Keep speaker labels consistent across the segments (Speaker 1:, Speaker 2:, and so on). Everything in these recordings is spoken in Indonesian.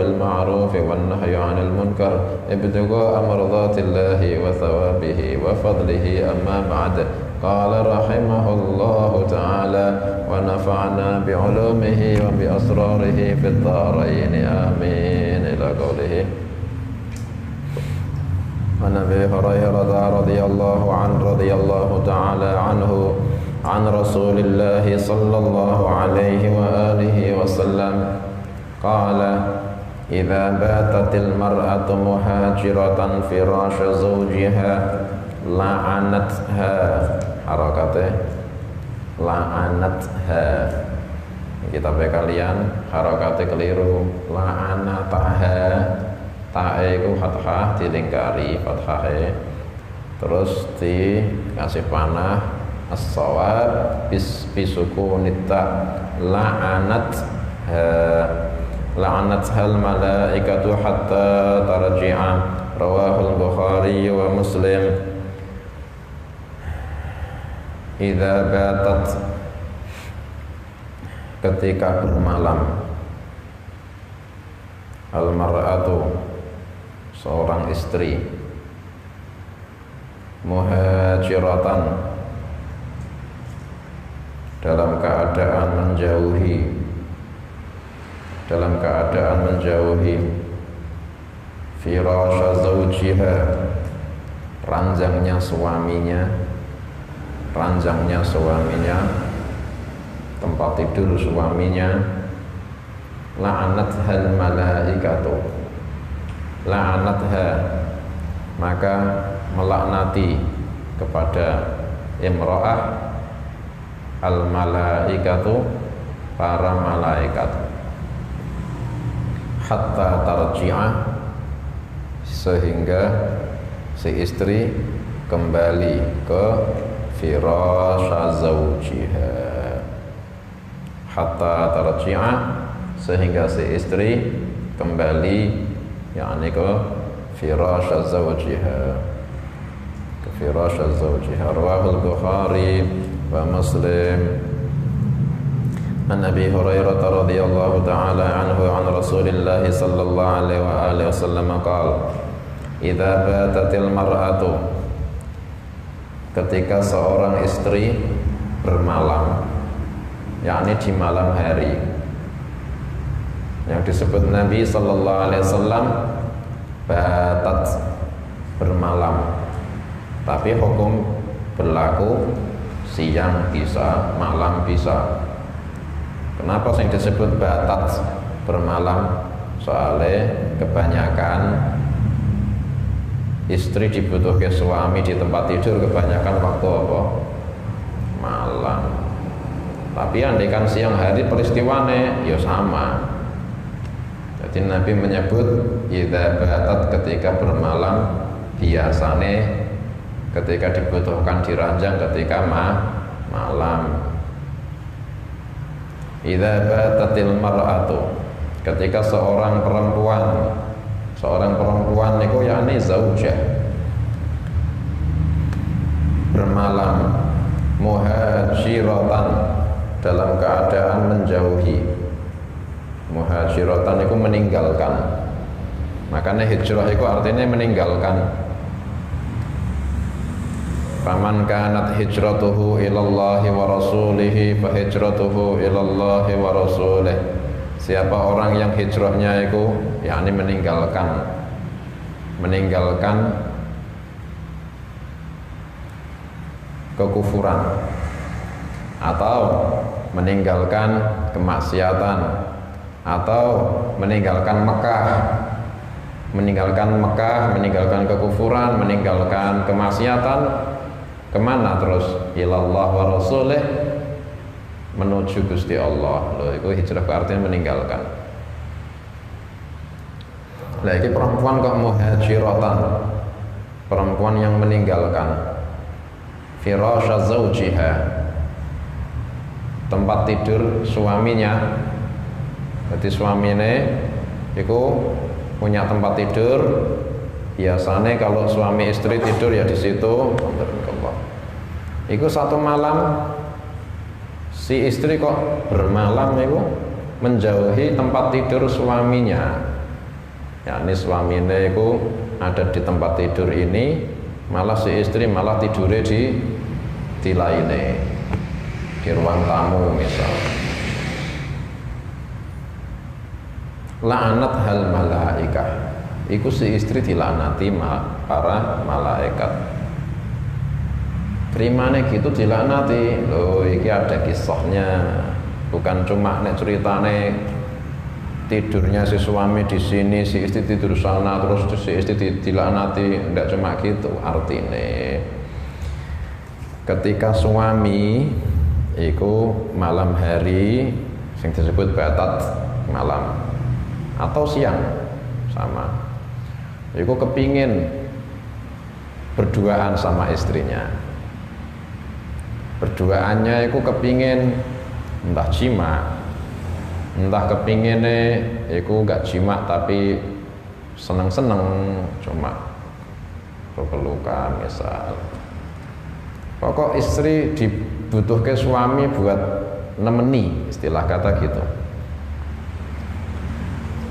Speaker 1: بالمعروف والنهي عن المنكر ابتغاء مرضات الله وثوابه وفضله. أما بعد، قال رحمه الله تعالى: ونفعنا بعلومه وبأسراره في الدارين آمين. إلى قوله: عن أبي هريرة رضي الله تعالى عنه عن رسول الله صلى الله عليه وآله وسلم قال: إذا باتت المرأة مهاجرة فراش زوجها لعنتها. Harakatnya la'anatha. Kitabnya kalian harakatnya keliru. La'anataha. Ta'e itu fathah dilingkari fathahnya, terus dikasih panah as-shawab bisukunita. La'anathal malaikatu hatta tarji'a. Rawahul Bukhari wa Muslim. Idza batat, ketika bermalam, al-mar'atu, seorang istri, muhajiratan, dalam keadaan menjauhi firasha zawjiha, ranjangnya suaminya, tempat tidur suaminya. La'anathal malaikatu, la'anatha, maka melaknati kepada imra'ah al malaikatu, para malaikat, hatta tarji'ah, sehingga si istri kembali ke firasha zawjiha. Hatta tarji'ah, sehingga si istri kembali, yakni ke firasha zawjiha, Rawahul Bukhari wa Muslim. An Abi Hurairah radhiyallahu ta'ala anhu an Rasulillah sallallahu alaihi wa alihi wasallam qala: idza batatil mar'atu, ketika seorang istri bermalam, yakni di malam hari, yang disebut Nabi sallallahu alaihi wasallam batat, bermalam, tapi hukum berlaku siang bisa, malam bisa. Kenapa yang disebut batat, bermalam? Soalnya kebanyakan istri dibutuhkan suami di tempat tidur kebanyakan waktu apa? Malam. Tapi andaikan siang hari peristiwane ya sama. Jadi Nabi menyebut idza batat, ketika bermalam, biasane ketika dibutuhkan diranjang ketika malam. Idza batatil mar'atu, ketika seorang perempuan itu yakni zaujah, bermalam, muhajiratan, dalam keadaan menjauhi. Muhajiratan itu meninggalkan, makanya hijrah itu artinya meninggalkan. Faman kanat hijratuhu ilallahi wa rasulihi fa hijratuhu ilallahi wa rasulih. Siapa orang yang hijrahnya itu yakni meninggalkan kekufuran atau meninggalkan kemaksiatan atau meninggalkan Mekah, meninggalkan kekufuran, meninggalkan kemaksiatan, kemana terus? Ilallah wa rasulih, menuju Gusti Allah. Loh, itu hijrah artinya meninggalkan. Nah, ini perempuan kok muhajiratan, perempuan yang meninggalkan firasha zawjiha, tempat tidur suaminya. Jadi suaminya itu punya tempat tidur. Biasanya kalau suami istri tidur ya di situ. Itu satu malam si istri kok bermalam itu menjauhi tempat tidur suaminya. yakni suamine iku ada di tempat tidur ini, malah si istri malah tidure di lainnya, di ruang tamu misal. La'anat hal malaikah, iku si istri dilaknati para malaikat. Terimane gitu dilaknati. Loh, iki ada kisahnya. Bukan cuma nek ceritane tidurnya si suami di sini, si istri tidur sana, terus si istri dilaknati. Enggak cuma gitu. Artine ketika suami iku malam hari yang disebut batat malam atau siang sama, iku kepingin berduaan sama istrinya. Berduaannya iku kepingin entah jima, entah kepinginnya iku gak jima tapi seneng-seneng cuma pelukan misal. Pokok istri dibutuhkan suami buat nemeni, istilah kata gitu.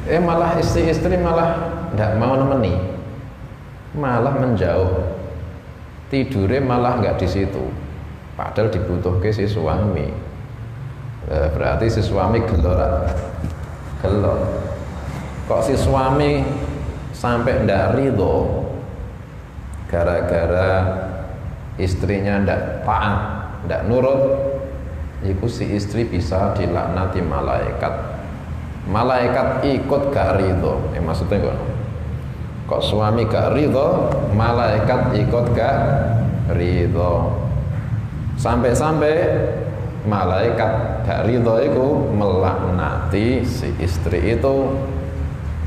Speaker 1: Malah istri malah nggak mau nemeni, malah menjauh, tidurnya malah nggak di situ. Padahal dibutuhkan si suami. Berarti si suami gelor. Kok si suami sampai ndak ridho gara-gara istrinya ndak taat, ndak nurut, itu si istri bisa dilaknati malaikat. Malaikat ikut gak ridho. Maksudnya kok suami gak ridho, malaikat ikut gak ridho. Sampai-sampai malaikat gak ridho itu melaknati si istri itu.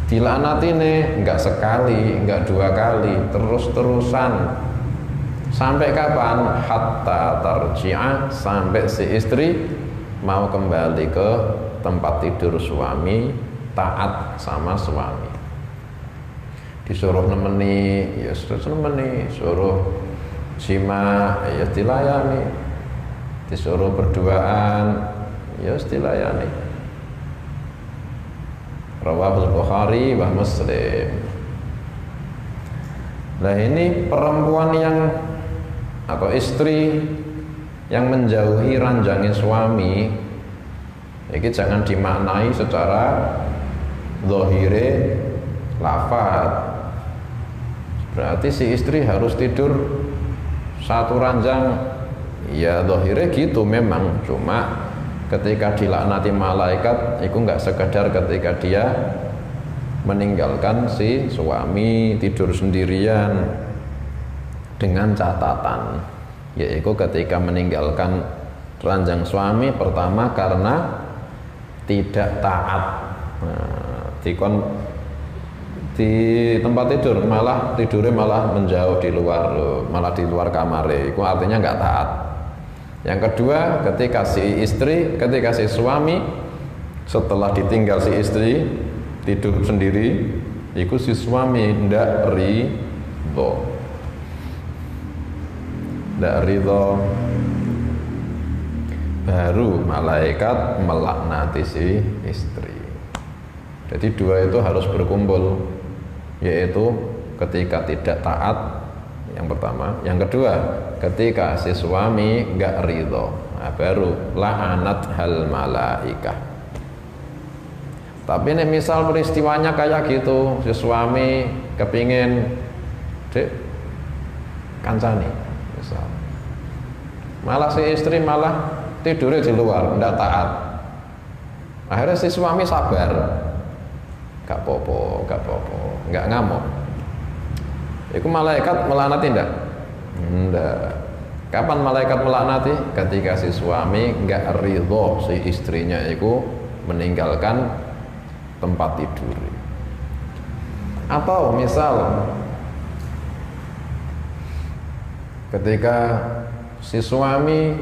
Speaker 1: Dilaknati nih nggak sekali, nggak dua kali, terus-terusan. Sampai kapan? Hatta tarji'ah, sampai si istri mau kembali ke tempat tidur suami, taat sama suami. Disuruh nemeni, ya suruh nemeni, suruh jima, ya dilayani. Disuruh berduaan, ya dilayani. Rawahul Bukhari wa Muslim. Nah ini perempuan yang atau istri yang menjauhi ranjangnya suami, ini jangan dimaknai secara zahire lafaz. Berarti si istri harus tidur satu ranjang, ya zahire gitu memang. Cuma ketika dilaknati malaikat, itu nggak sekedar ketika dia meninggalkan si suami tidur sendirian, dengan catatan, yaitu ketika meninggalkan ranjang suami pertama karena tidak taat. Nah, di tempat tidur malah tidurnya malah menjauh di luar, malah di luar kamar, itu artinya nggak taat. Yang kedua, ketika si suami setelah ditinggal si istri tidur sendiri, itu si suami ndak ridho. Ndak ridho, baru malaikat melaknati si istri. Jadi dua itu harus berkumpul, yaitu ketika tidak taat yang pertama, yang kedua ketika si suami nggak ridho, nah, baru la'anat hal malaikah. Tapi nih misal peristiwanya kayak gitu, si suami kepingin dek kancani misal, malah si istri malah tidurnya di luar, ndak taat. Akhirnya si suami sabar, gak popo, nggak ngamuk. Itu malaikat melaknati ndak? Ndak. Kapan malaikat melaknati? Ketika si suami nggak ridho si istrinya itu meninggalkan tempat tidur. Atau misal ketika si suami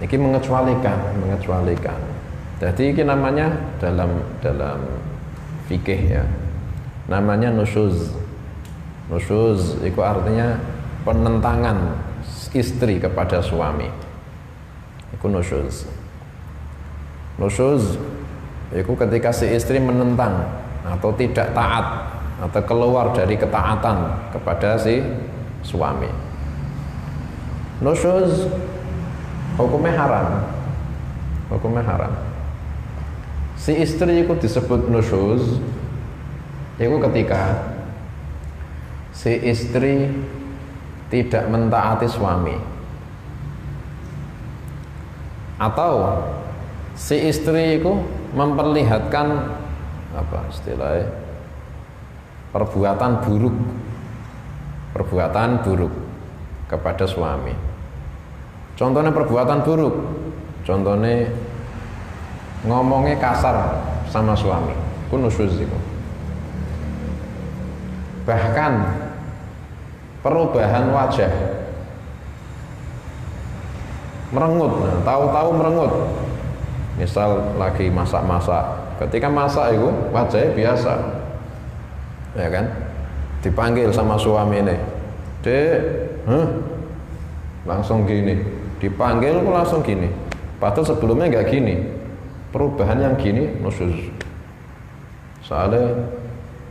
Speaker 1: ini mengecualikan. Jadi ini namanya dalam fikih ya, namanya nusyuz. Nusyuz itu artinya penentangan istri kepada suami. Itu nusyuz. Nusyuz Itu ketika si istri menentang atau tidak taat atau keluar dari ketaatan kepada si suami. Nusyuz hukumnya haram. Hukumnya haram. Si istri itu disebut nusyuz itu ketika si istri tidak mentaati suami, atau si istri itu memperlihatkan apa istilahnya perbuatan buruk kepada suami. Contohnya perbuatan buruk, contohnya ngomongnya kasar sama suami, itu nusyuz itu. Bahkan perubahan wajah, merengut, tahu-tahu merengut. Misal lagi masak-masak, ketika masak itu wajahnya biasa, ya kan? Dipanggil sama suami ini, Dek, langsung gini. Dipanggil kok langsung gini. Padahal sebelumnya nggak gini. Perubahan yang gini nusyuz. Soalnya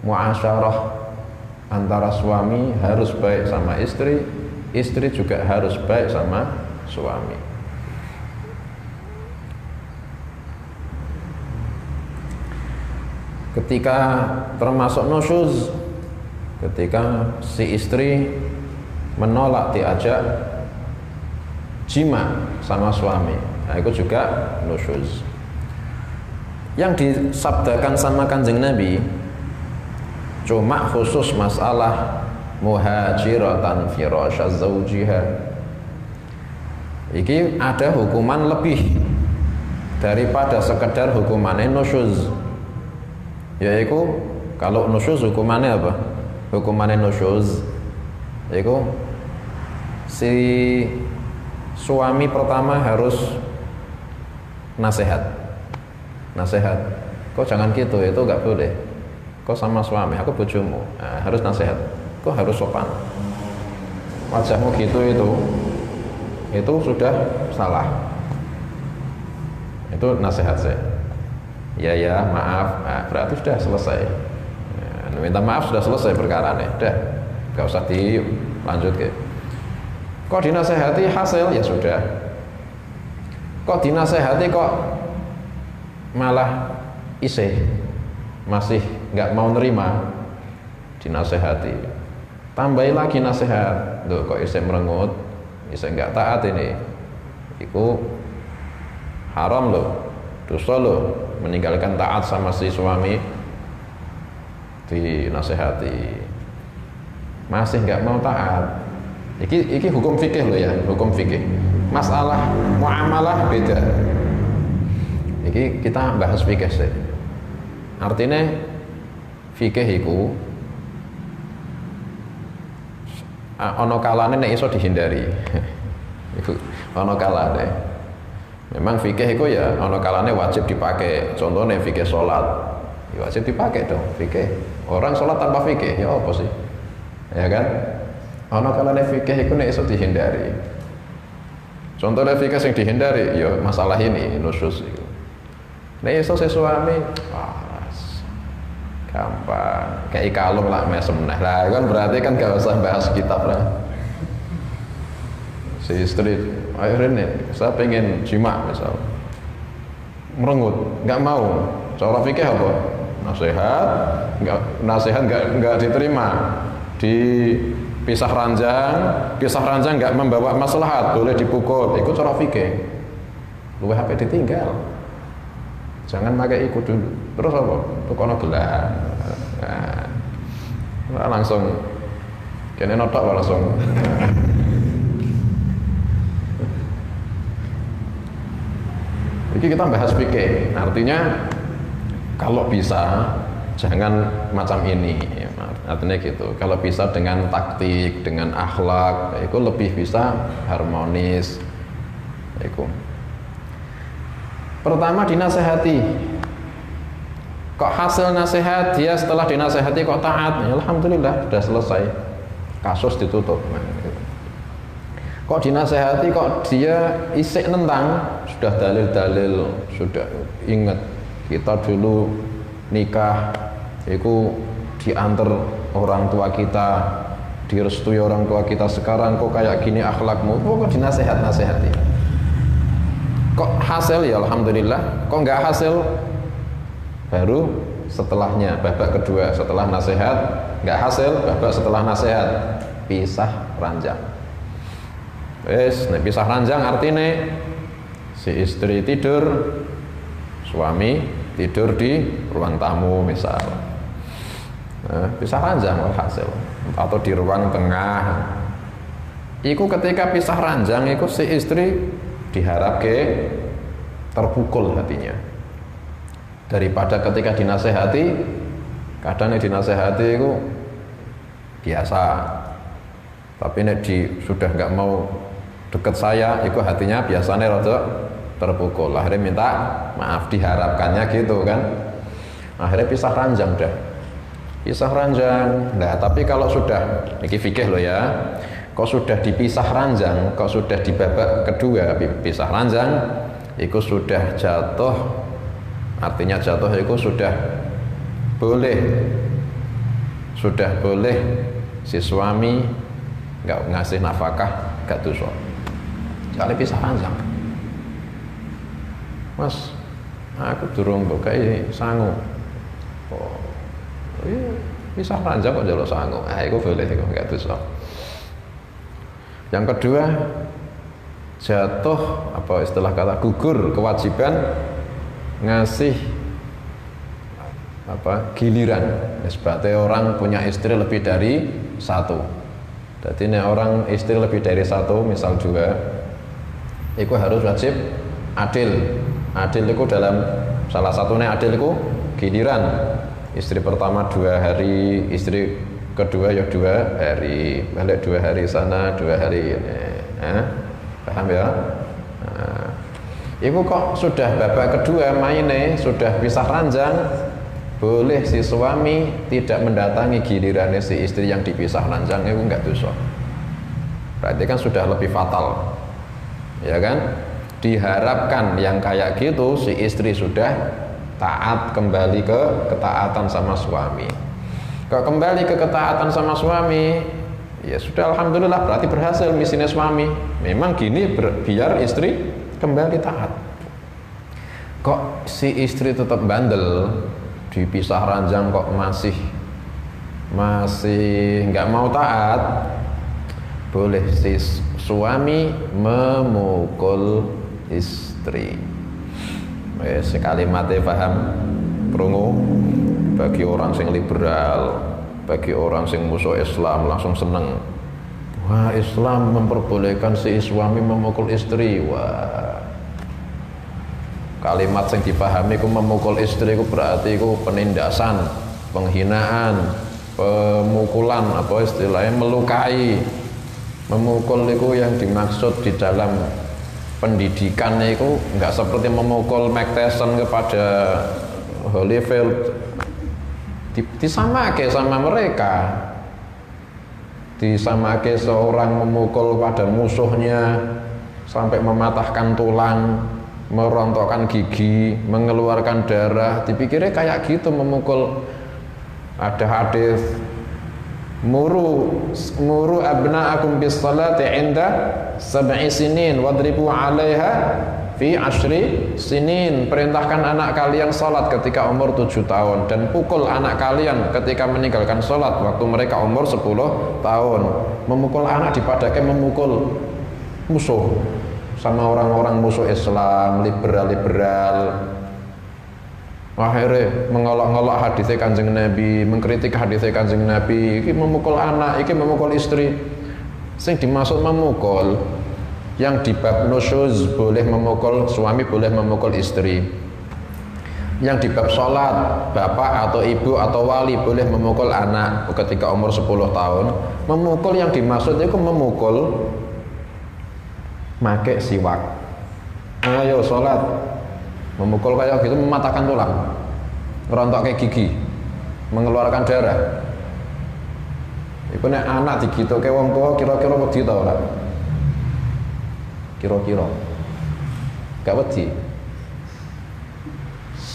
Speaker 1: muasyarah antara suami harus baik sama istri, istri juga harus baik sama suami. Ketika termasuk nusyuz, ketika si istri menolak diajak jima sama suami, nah itu juga nusyuz. Yang disabdakan sama Kanjeng Nabi cuma khusus masalah muhajiratan firasya zaujiha. Iki ada hukuman lebih daripada sekedar hukumannya nusyuz. Yaitu kalau nusyuz hukumannya apa? Hukumannya nusyuz yaitu si suami pertama harus nasihat. Kok jangan gitu, itu nggak boleh. Kok sama suami, aku bojomu, nah, harus nasihat. Kok harus sopan. Wajahmu gitu itu sudah salah. Itu nasihat saya. Ya maaf, nah, berarti sudah selesai. Nah, minta maaf sudah selesai perkara nih, udah, gak usah dilanjut ke. Kok dinasehati hasil ya sudah. Kok dinasehati kok malah masih nggak mau nerima, dinasehati, tambahin lagi nasihat. Loh kok isih merengut, isih nggak taat ini, itu haram loh, dosa loh, meninggalkan taat sama si suami. Dinasehati, masih nggak mau taat. Iki hukum fikih loh ya, hukum fikih. Masalah muamalah beda. Iki kita bahas fikih sih. Artinya fikih iku ana kalane nek iso dihindari. Iku ana kalane. Memang fikih iku ya ana kalane wajib dipakai. Contohnya fikih salat. Ya wajib dipakai dong fikih. Orang salat tanpa fikih ya apa sih? Ya kan? Ana kalane fikih iku nek iso dihindari. Contohnya fikih sing dihindari ya masalah ini nusyuz iku. Nek iso suami gampang, kayak kalung lah mesem lah kan, berarti kan gak usah bahas kitab lah. Si istri akhirnya saya pengen jima misal, merengut, nggak mau. Cara fikih apa? Nasihat nggak diterima. Pisah ranjang nggak membawa maslahat, boleh dipukul. Ikut cara fikih. Luwih HP ditinggal. Jangan pakai ikut dulu. Terus apa? Tukono gelar. Nah, langsung kene notok langsung. Ini kita bahas fikih. Artinya kalau bisa jangan macam ini. Artinya gitu. Kalau bisa dengan taktik, dengan akhlak, itu lebih bisa harmonis. Itu. Pertama dinasehati. Kok hasil nasihat dia setelah dinasehati kok taat? Ya, alhamdulillah sudah selesai. Kasus ditutup. Nah, gitu. Kok dinasehati kok dia isik nentang, sudah dalil-dalil, sudah ingat Kita dulu nikah itu diantar orang tua kita, direstui orang tua kita. Sekarang kok kayak gini akhlakmu, kok dinasehat-nasehati. Kok hasil ya alhamdulillah, kok nggak hasil baru setelahnya, babak kedua setelah nasihat nggak hasil, babak setelah nasihat pisah ranjang. Nek pisah ranjang artinya si istri tidur, suami tidur di ruang tamu misal. Pisah ranjang hasil, atau di ruang tengah. Iku ketika pisah ranjang, iku si istri diharap terpukul hatinya. Daripada ketika dinasehati, kadang dinasehati itu biasa, tapi nek sudah nggak mau deket saya, itu hatinya biasanya rada terpukul. Akhirnya minta maaf, diharapkannya gitu kan. Akhirnya pisah ranjang dah. Pisah ranjang. Nah, tapi kalau sudah, ini fikih loh ya. Kok sudah dipisah ranjang, kok sudah di babak kedua pisah ranjang, itu sudah jatuh. Artinya jatuh itu sudah boleh si suami nggak ngasih nafkah, nggak dosa. Soalnya pisah ranjang. Mas, aku durung bukai sangu. Oh, iya, pisah ranjang kok jalur sangu. Itu boleh, itu nggak dosa. Yang kedua, jatuh apa istilah kata gugur kewajiban ngasih giliran. Sebabnya orang punya istri lebih dari satu. Jadi ini orang istri lebih dari satu, misal dua, itu harus wajib adil. Adil itu dalam salah satunya adil itu giliran. Istri pertama 2 hari, istri kedua ya 2 hari, balik 2 hari sana, 2 hari ini. Paham ya? Ibu kok sudah babak kedua mainnya, sudah pisah ranjang, boleh si suami tidak mendatangi gilirannya si istri yang dipisah ranjang, itu enggak dosa. Berarti kan sudah lebih fatal, ya kan? Diharapkan yang kayak gitu si istri sudah taat, kembali ke ketaatan sama suami. Kalau kembali ke ketaatan sama suami, ya sudah alhamdulillah, berarti berhasil misinya suami. Memang gini biar istri kembali taat. Kok si istri tetap bandel, dipisah ranjang kok masih nggak mau taat, boleh si suami memukul istri. Sekalimatnya paham krungu. Bagi orang sing liberal, bagi orang sing musuh Islam langsung seneng. Wah, Islam memperbolehkan si suami memukul istri. Wah, kalimat yang dipahami ku memukul istri ku berarti ku penindasan, penghinaan, pemukulan, apa istilahnya melukai. Memukul itu yang dimaksud di dalam pendidikan itu enggak seperti memukul Mike Tyson kepada Holyfield. Disamake sama mereka, disamake seorang memukul pada musuhnya sampai mematahkan tulang, merontokkan gigi, mengeluarkan darah. Dipikirnya kayak gitu memukul. Ada hadis muru abna'akum bis salati 'inda 7 sinin wadribu 'alaiha fi 10 sinin. Perintahkan anak kalian salat ketika umur 7 tahun dan pukul anak kalian ketika meninggalkan salat waktu mereka umur 10 tahun. Memukul anak dipadahkan memukul musuh sama orang-orang musuh Islam, liberal-liberal. Akhirnya mengolok-olok hadisnya Kanjeng Nabi, mengkritik hadisnya Kanjeng Nabi. Iki memukul anak, iki memukul istri. Sing dimaksud memukul, yang di bab nusyuz boleh memukul suami, boleh memukul istri. Yang di bab sholat, bapak atau ibu atau wali boleh memukul anak ketika umur 10 tahun. Memukul yang dimaksud itu memukul make siwak. Ayo sholat, memukul kayak gitu mematahkan tulang, merontok kayak gigi, mengeluarkan darah. Iku nek anak digitoke wong tua kira-kira wedi ta ora? Kira-kira gak wedi.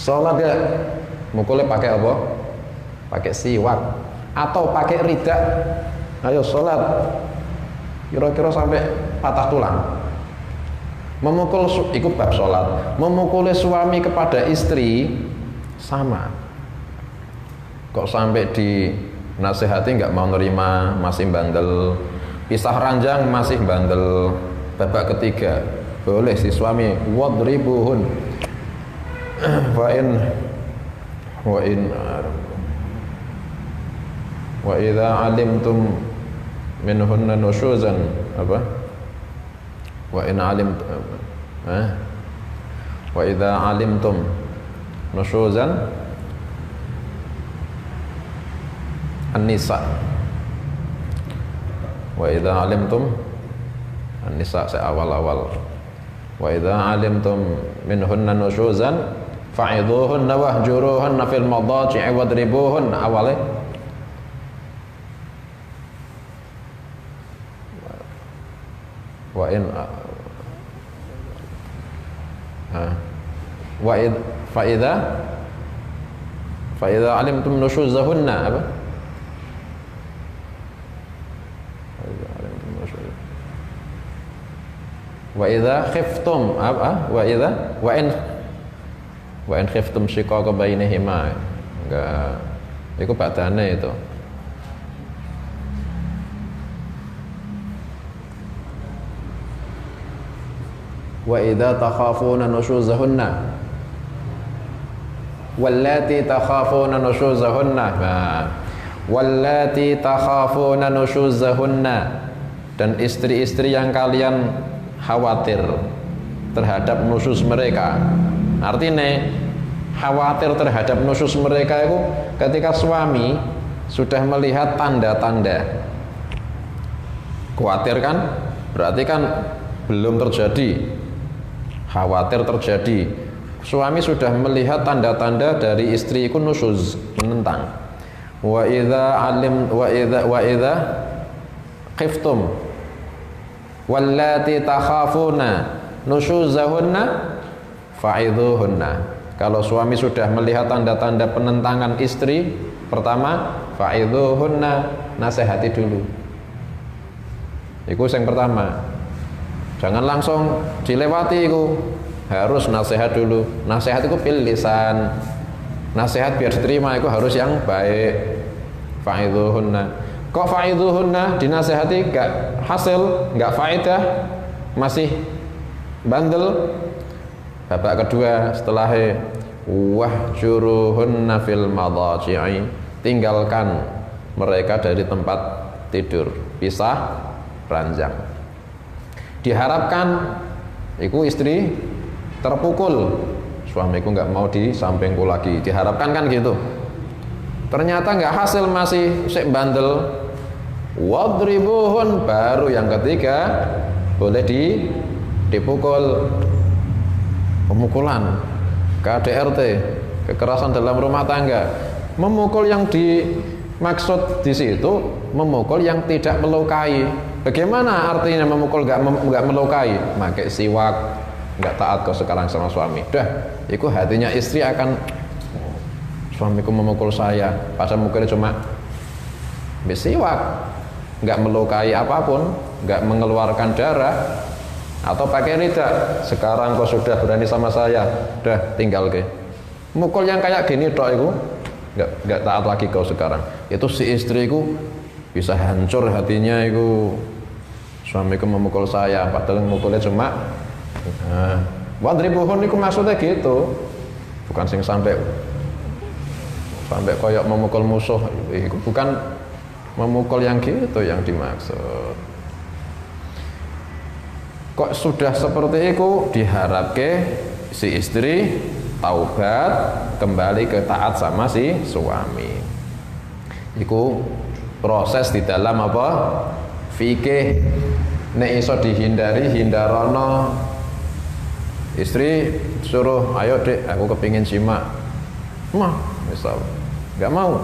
Speaker 1: Sholat ya mukulnya pakai apa? Pakai siwak atau pakai ridak. Ayo sholat kira-kira sampai patah tulang. Memukul ikut bab sholat. Memukul suami kepada istri sama. Kok sampai di nasihati nggak mau nerima, masih bandel. Pisah ranjang masih bandel. Babak ketiga boleh si suami wadribuhun wa idza alimtum minhunna nusyuzan apa wa in alim wa idza alimtum nusyuzan an-nisa wa idza alimtum an-nisa awal-awal wa idza alimtum minhunna nusyuzan fa'idhuhunna wahjuruhunna fil madaji'i wadribuhunna awalnya wa in fa idza alimtum nusyuzahunna apa wa idza khiftum apa wa in khiftum shiqaqa bainihima enggak itu badane itu wa idza takhafuna nusyuzahunna wallati takhafuna nusyuzahunna wallati takhafuna nusyuzahunna dan istri-istri yang kalian khawatir terhadap nusyuz mereka. Artinya khawatir terhadap nusyuz mereka itu ketika suami sudah melihat tanda-tanda. Khawatir kan berarti kan belum terjadi. Khawatir terjadi. Suami sudah melihat tanda-tanda dari istri itu nusyuz, menentang. Wa idza khiftum wallati takhafuna nusyuzahunna fa'idhuhunna. Kalau suami sudah melihat tanda-tanda penentangan istri, pertama fa'idhuhunna, nasihati dulu. Itu yang pertama. Jangan langsung dilewati itu. Harus nasihat dulu. Nasihat itu bil lisan. Nasihat biar diterima itu harus yang baik. Fa'idhuhunna. Kok fa'idhuhunna dinasihati gak hasil, gak faedah, masih bandel. Babak kedua setelah wahjuruhunna fil madaji'i, tinggalkan mereka dari tempat tidur, pisah ranjang. Diharapkan iku istri terpukul, suamiku nggak mau di sampingku lagi, diharapkan kan gitu. Ternyata nggak hasil, masih sik bandel. Wadribuhun, baru yang ketiga boleh dipukul. Pemukulan KDRT, kekerasan dalam rumah tangga. Memukul yang dimaksud di situ memukul yang tidak melukai. Bagaimana artinya memukul nggak melukai? Pakai siwak, nggak taat kok sekarang sama suami. Dah, itu hatinya istri akan, suamiku memukul saya, padahal mukulnya cuma siwak, nggak melukai apapun, nggak mengeluarkan darah, atau pakai ridak. Sekarang kau sudah berani sama saya, dah tinggal ke. Mukul yang kayak gini tok itu nggak taat lagi kau sekarang. Itu si istriku bisa hancur hatinya itu. Suamiku memukul saya, padahal mukulnya cuma wadribuhun itu maksudnya gitu. Bukan sing sampai koyok memukul musuh. Itu bukan memukul yang gitu yang dimaksud. Kok sudah seperti itu, diharapkan si istri taubat, kembali ke taat sama si suami. Iku proses di dalam apa? Fikih. Nek iso dihindari, hindarono. Istri suruh, ayo dek, aku kepingin simak. Mah, misal nggak mau.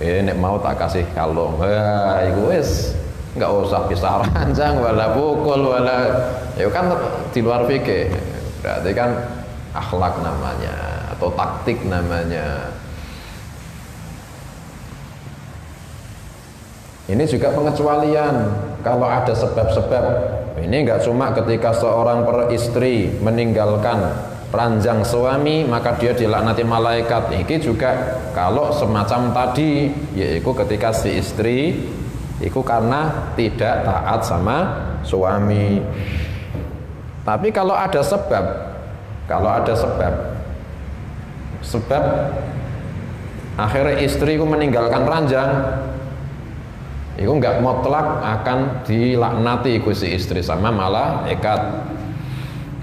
Speaker 1: Nek mau tak kasih kalung. Iku wis. Nggak usah pisah ranjang, wala pukul, wala, ya kan di luar fikih. Berarti kan akhlak namanya. atau taktik namanya. Ini juga pengecualian kalau ada sebab-sebab. Ini enggak cuma ketika seorang peristri meninggalkan ranjang suami maka dia dilaknati malaikat. Ini juga kalau semacam tadi, yaitu ketika si istri itu karena tidak taat sama suami. Tapi kalau ada sebab akhirnya istri itu meninggalkan ranjang, itu enggak mutlak akan dilaknati si istri sama malaikat.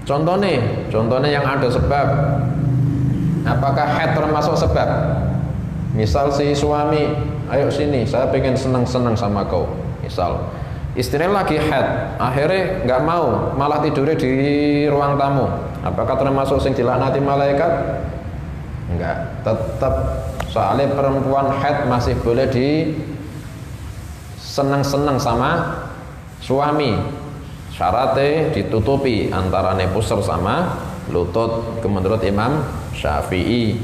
Speaker 1: Contohnya yang ada sebab. Apakah haid termasuk sebab? Misal si suami, ayo sini, saya pengen senang-senang sama kau. Misal istrinya lagi haid, akhirnya nggak mau, malah tidurnya di ruang tamu. Apakah termasuk sing dilaknati malaikat? Enggak, tetap soalnya perempuan haid masih boleh di senang-senang sama suami. Syaratnya ditutupi antara pusar sama lutut. Menurut Imam Syafi'i.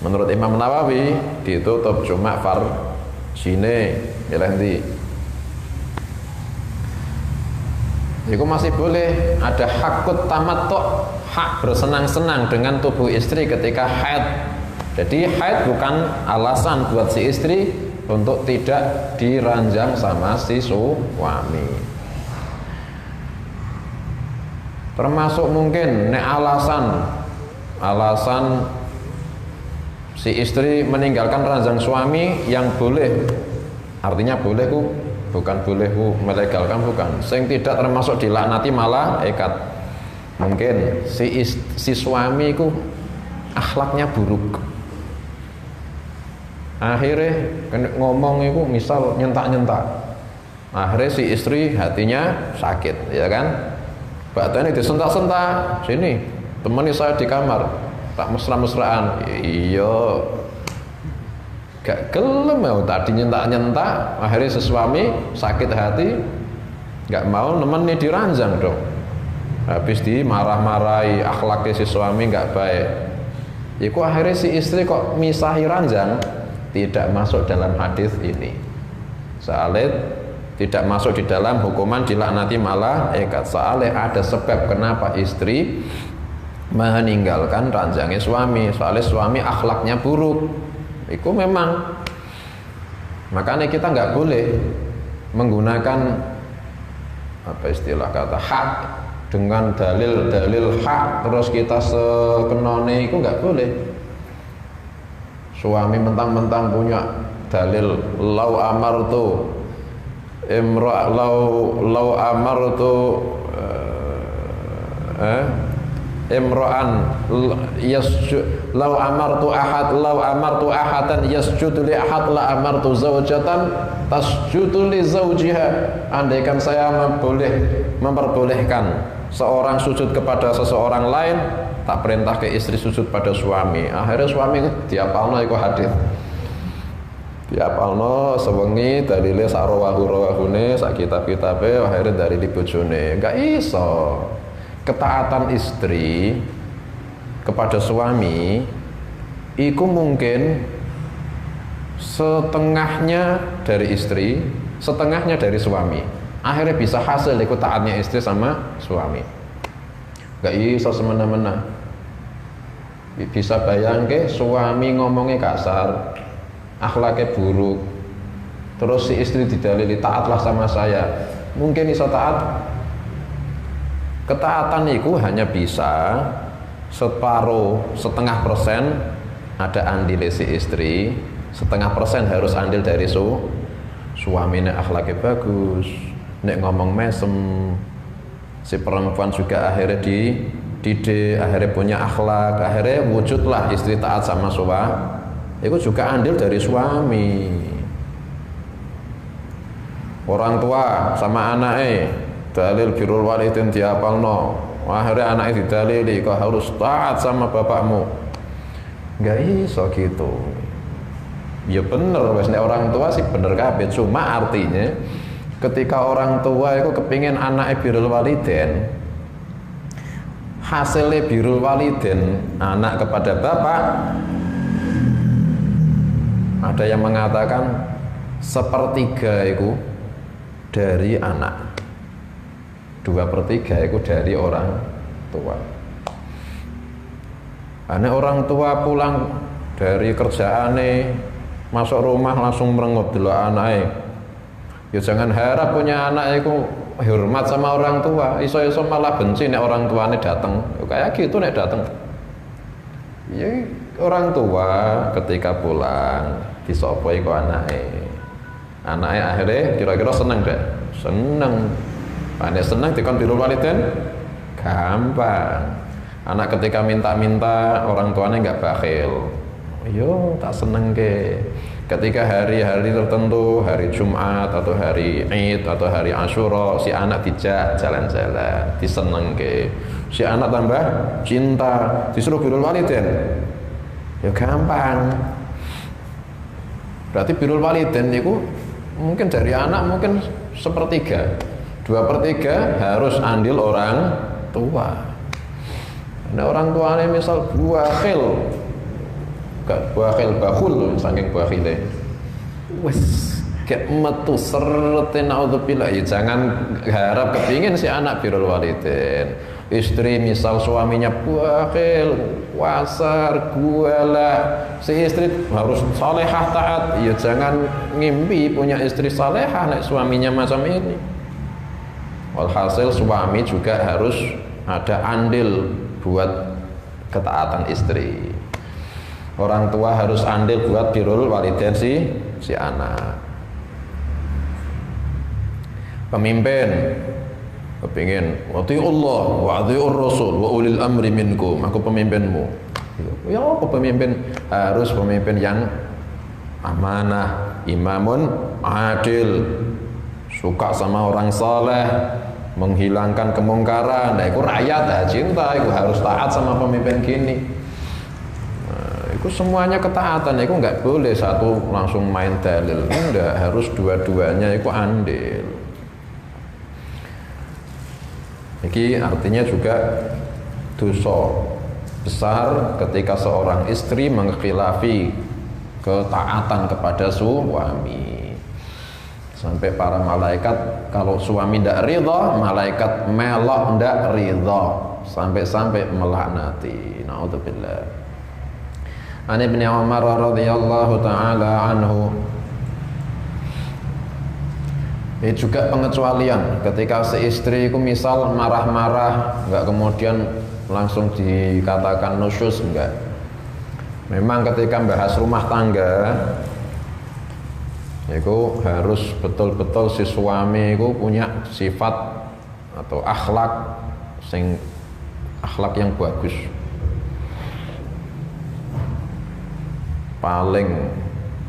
Speaker 1: Menurut Imam Nawawi ditutup cuma farjine. Milih itu masih boleh. Ada hakut tamattu, hak bersenang-senang dengan tubuh istri ketika haid. Jadi haid bukan alasan buat si istri untuk tidak diranjang sama si suami. Termasuk mungkin alasan si istri meninggalkan ranjang suami yang boleh, artinya boleh bukan boleh melegalkan, bukan, sing tidak termasuk dilaknati malaikat. Mungkin si suami itu akhlaknya buruk, akhirnya ngomong itu misal nyentak-nyentak, akhirnya si istri hatinya sakit, ya kan? Badannya disentak-sentak, sini temani saya di kamar, tak mesra-mesraan. Iya, gak gelem ya, tadi nyentak-nyentak, akhirnya si suami sakit hati, gak mau nemeni diranjang dong. Habis dimarah-marahi, akhlaknya si suami gak baik. Iku akhirnya si istri kok misahi ranjang, tidak masuk dalam hadis ini. Soalnya tidak masuk di dalam hukuman dilaknati malaikat. Soalnya ada sebab kenapa istri meninggalkan ranjangnya suami. Soalnya suami akhlaknya buruk. Itu memang. Makanya kita nggak boleh menggunakan apa istilah kata hak dengan dalil hak terus kita sekenone itu nggak boleh. Suami mentang-mentang punya dalil lau amartu lau amartu imra'an lau amartu ahadan yasjudu li ahad la amartu zawjatan tasjudu li zawjiha. Andaikan saya memperbolehkan seorang sujud kepada seseorang lain, tak perintah ke istri sujud pada suami. Akhirnya suami diapalno iku hadis, diapalno sewengi dalile sak rawahune sak kitab-kitabe, akhirnya dari bojone. Enggak iso. Ketaatan istri kepada suami iku mungkin setengahnya dari istri, setengahnya dari suami. Akhirnya bisa hasil iku taatnya istri sama suami. Enggak iso semena-mena. Bisa bayangke suami ngomongnya kasar, akhlaknya buruk, terus si istri didalili taatlah sama saya, mungkin iso taat? Ketaatan itu hanya bisa setengah persen ada andil si istri, setengah persen harus andil dari suaminya akhlaknya bagus, nek ngomong mesem, si perempuan juga akhirnya dididik, akhirnya punya akhlak, akhirnya wujudlah istri taat sama suami. Itu juga andil dari suami. Orang tua sama anaknya dalil birrul walidain diapalno, akhirnya anaknya didalili kau harus taat sama bapakmu. Enggak iso gitu. Ya bener, wes nek orang tua sih bener kabeh, cuma artinya ketika orang tua itu kepingin anaknya birrul walidain, hasilnya birrul walidain anak kepada bapak, ada yang mengatakan sepertiga itu dari anak, 2/3 itu dari orang tua. Karena orang tua pulang dari kerjaannya masuk rumah langsung merengut dulu anaknya. Ya jangan harap punya anak itu hormat sama orang tua, iso-iso malah benci nek orang tuanya datang. Kayak gitu nek datang. Ya orang tua ketika pulang disopoi kok anaknya akhirnya kira-kira seneng deh, seneng. Nek seneng dikon birrul walidain gampang. Anak ketika minta-minta orang tuanya nggak bakhil, yo tak seneng ke. Ketika hari-hari tertentu, hari Jumat atau hari Id atau hari Asyura, si anak dijak jalan-jalan, diseneng ke. Si anak tambah cinta, disuruh birrul walidain, ya gampang. Berarti birrul walidain itu mungkin dari anak mungkin 1/3, 2/3 harus andil orang tua. Nah orang tuanya misal bakhil, gak bakhil bakhul saking bakhile, wes gak metu serete naudzubillah. Ya jangan harap kepingin si anak birrul walidain. Istri misal suaminya bakhil, wasar, guala, si istri harus salehah taat. Ya jangan ngimpi punya istri salehah nek suaminya macam ini. Walhasil suami juga harus ada andil buat ketaatan istri. Orang tua harus andil buat birrul walidain si anak. Pemimpin kepingin Allah wa atiur rasul wa ulil amri minkum, aku pemimpinmu. Ya apa pemimpin? Harus pemimpin yang amanah, imamun adil, suka sama orang saleh, menghilangkan kemungkaran. Nah, itu rakyat cinta, itu harus taat sama pemimpin gini. Nah, itu semuanya ketaatan, itu nggak boleh satu langsung main dalil, enggak, harus dua-duanya itu andil. Ini artinya juga dosa besar ketika seorang istri mengkhilafi ketaatan kepada suami. Sampai para malaikat kalau suami tidak ridha, malaikat melok tidak ridha, sampai-sampai melaknati. Naudzubillah. An Ibnu Umar radhiyallahu taala anhu. Ini juga pengecualian ketika si istri itu misal marah-marah, enggak kemudian langsung dikatakan nusyuz, enggak. Memang ketika bahas rumah tangga itu harus betul-betul si suami itu punya sifat atau akhlak yang bagus.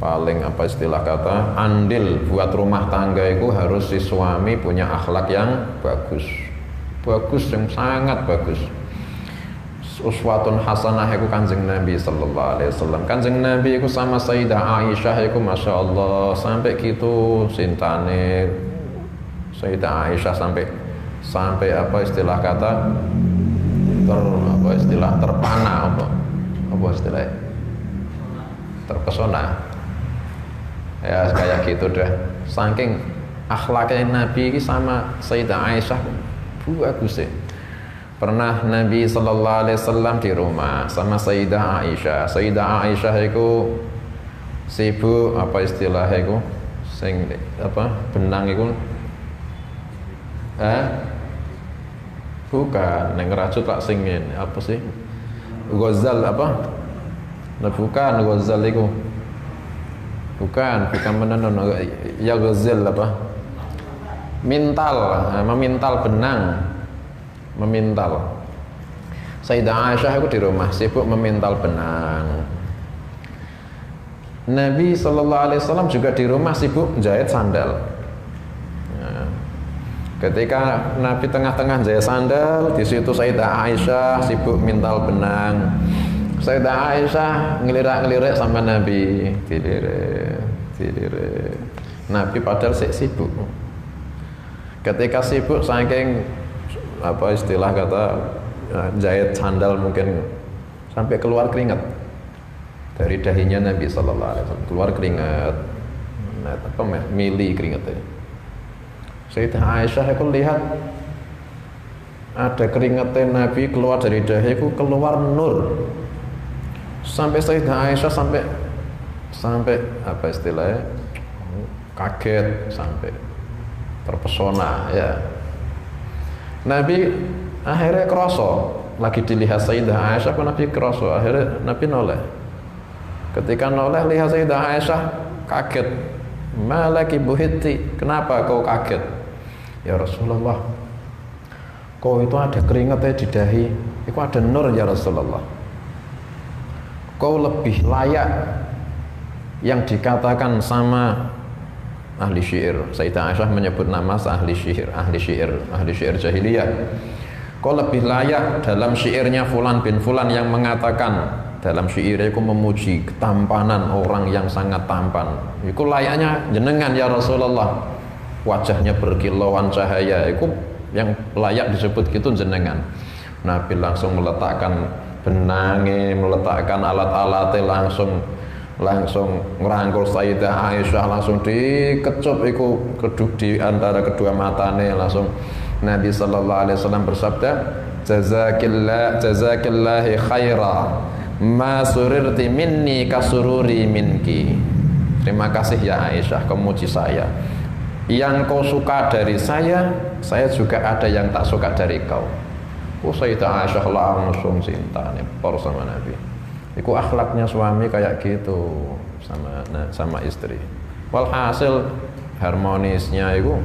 Speaker 1: Paling apa istilah kata andil buat rumah tangga itu harus si suami punya akhlak yang bagus, yang sangat bagus. Uswatun hasanah itu Kanjeng Nabi sallallahu alaihi wasallam. Kanjeng Nabi itu sama Sayyidah Aisyah itu Masya Allah sampai gitu cintane Sayyidah Aisyah sampai apa istilah kata terpana apa istilahnya, terpesona ya kayak gitu dah. Saking akhlaknya Nabi ini sama Sayyidah Aisyah bagus sih. Pernah Nabi sallallahu alaihi wasallam di rumah sama Sayyidah Aisyah. Sayyidah Aisyah itu sibuk apa istilahnya itu sing apa benang itu bukan neng rajut tak singin apa sih Ghazal apa? Nah, bukan Ghazal itu bukan menenun ya Ghazal apa memintal benang, memintal. Sayyidah Aisyah itu di rumah sibuk memintal benang. Nabi sallallahu alaihi wasallam juga di rumah sibuk jahit sandal. Nah, ketika Nabi tengah-tengah jahit sandal, di situ Sayyidah Aisyah sibuk mintal benang. Sayyidah Aisyah ngelirak-ngelirik sama Nabi, dilirik. Nabi padahal sibuk. Ketika sibuk saking apa istilah kata jahit sandal mungkin sampai keluar keringat dari dahinya Nabi sallallahu alaihi wasallam, keluar keringat. Nah, mili keringatnya. Sayyidah Aisyah aku lihat ada keringatnya Nabi keluar dari dahiku, keluar nur. Sampai Sayyidah Aisyah sampai apa istilahnya? Kaget, sampai terpesona ya. Nabi akhirnya kroso, lagi dilihat Sayyidah Aisyah, Nabi kroso, akhirnya Nabi noleh. Ketika noleh lihat Sayyidah Aisyah kaget. Malaki buhiti, kenapa kau kaget? Ya Rasulullah, kau itu ada keringatnya di dahi, itu ada nur ya Rasulullah. Kau lebih layak yang dikatakan sama ahli syair. Sayyidah Aisyah menyebut nama ahli syair jahiliyah. Kau lebih layak dalam syairnya Fulan bin Fulan yang mengatakan, dalam syairnya itu memuji ketampanan orang yang sangat tampan. Itu layaknya jenengan ya Rasulullah. Wajahnya berkilauan cahaya, itu yang layak disebut gitu jenengan. Nabi langsung meletakkan benangnya, meletakkan alat-alatnya, langsung ngerangkul Sayyidah Aisyah, langsung dikecup itu keduk di antara kedua matanya. Langsung Nabi sallallahu alaihi wasallam bersabda, jazakillahi khaira ma surirti minni kasururi minki. Terima kasih ya Aisyah, kau muji saya. Yang kau suka dari saya juga ada yang tak suka dari kau. Sayyidah Aisyah langsung cinta nepor sama Nabi. Iku akhlaknya suami kayak gitu sama istri. Walhasil harmonisnya itu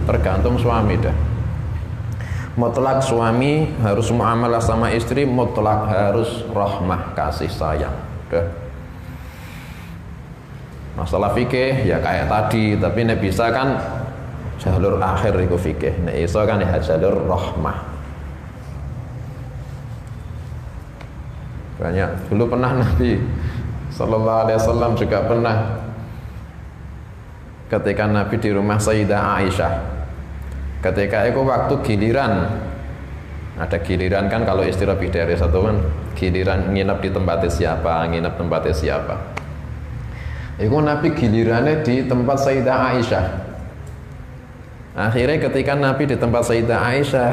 Speaker 1: tergantung suami dah. Mutlak suami harus muamalah sama istri, mutlak harus rahmah, kasih sayang. Udah. Masalah fikih ya kayak tadi, tapi nek bisa kan jalur akhir iku fikih, nek iso kan ya jalur rahmah. Banyak dulu pernah Nabi sallallahu alaihi wasallam juga pernah ketika Nabi di rumah Sayyidah Aisyah. Ketika itu waktu giliran, ada giliran kan kalau istri lebih dari satu kan, giliran nginep di tempatnya siapa. Itu Nabi gilirannya di tempat Sayyidah Aisyah. Akhirnya ketika Nabi di tempat Sayyidah Aisyah,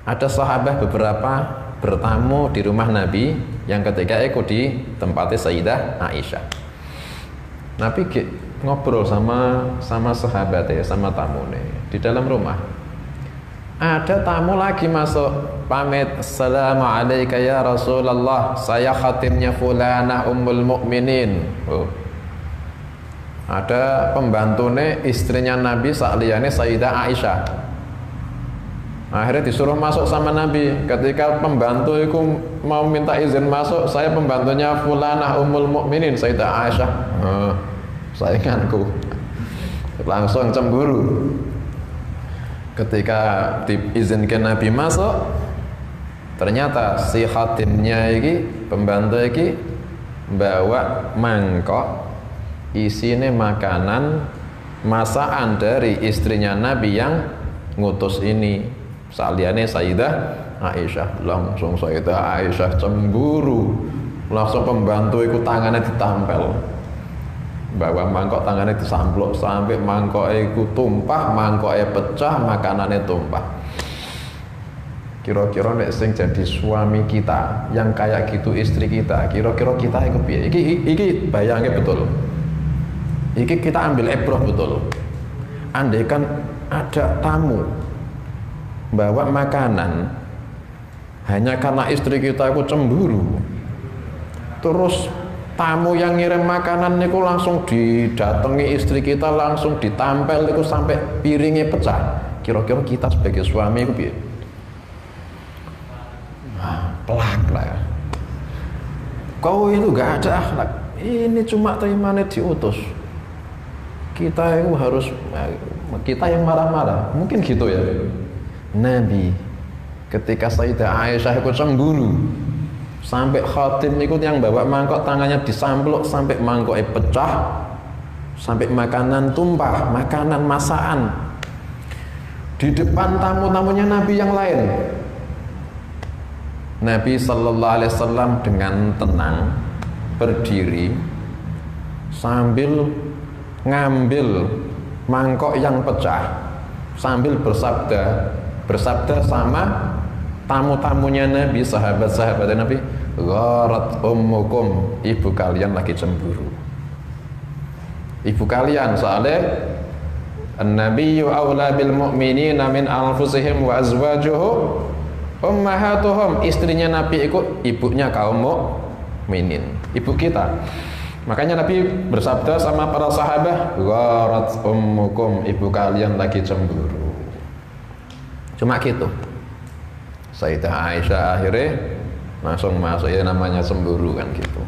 Speaker 1: ada sahabat beberapa bertamu di rumah Nabi yang ketika itu di tempatnya Sayyidah Aisyah. Nabi ngobrol sama sahabat ya, sama tamu nih di dalam rumah. Ada tamu lagi masuk, pamit, assalamualaikum ya Rasulullah, saya khatimnya fulanah ummul mukminin. Ada pembantune istrinya Nabi sakliyane Sayyidah Aisyah. Akhirnya disuruh masuk sama Nabi. Ketika pembantu itu mau minta izin masuk, saya pembantunya fulanah ummul mukminin Sayyidah Aisyah. Sainganku langsung cemburu. Ketika diizinkan Nabi masuk, ternyata si khatimnya ini, pembantu ini bawa mangkok isinya makanan masakan dari istrinya Nabi yang ngutus ini, saliyane Sayyidah Aisyah. Langsung Sayyidah Aisyah cemburu, langsung pembantu itu tangannya ditampel, bawa mangkok tangannya disamplok sampai mangkoknya itu tumpah, mangkoknya pecah, makanannya tumpah. Kira-kira nek sing jadi suami kita yang kayak gitu istri kita, kira-kira kita itu piye? Iki bayangke betul. Iki kita ambil ibrah betul. Andai kan ada tamu bawa makanan hanya karena istri kita itu cemburu, terus tamu yang ngirim makanan niku langsung didatangi istri kita, langsung ditampel niku sampai piringnya pecah. Kira-kira kita sebagai suami itu piye? Pelak lah ya. Kau itu gak ada akhlak. Ini cuma terimane diutus. Kita itu harus, kita yang marah-marah. Mungkin gitu ya. Nabi ketika Sayyidah Aisyah itu cemburu, sampai khatim ikut yang bawa mangkok tangannya disamplok sampai mangkoknya pecah, sampai makanan tumpah, makanan masakan di depan tamu-tamunya Nabi yang lain. Nabi sallallahu alaihi wasallam dengan tenang berdiri sambil ngambil mangkok yang pecah, sambil bersabda sama tamu-tamunya Nabi, sahabat-sahabat Nabi, gharat ummukum, ibu kalian lagi cemburu. Ibu kalian, soalnya an-nabiyyu aula bil mu'minina min anfusihim wa azwajuhu ummahatuhum. Istrinya Nabi itu ibunya kaum mukminin, ibu kita. Makanya Nabi bersabda sama para sahabat, gharat ummukum, ibu kalian lagi cemburu. Cuma gitu. Sayyidah Aisyah akhirnya langsung masuk, ya namanya cemburu kan gitu.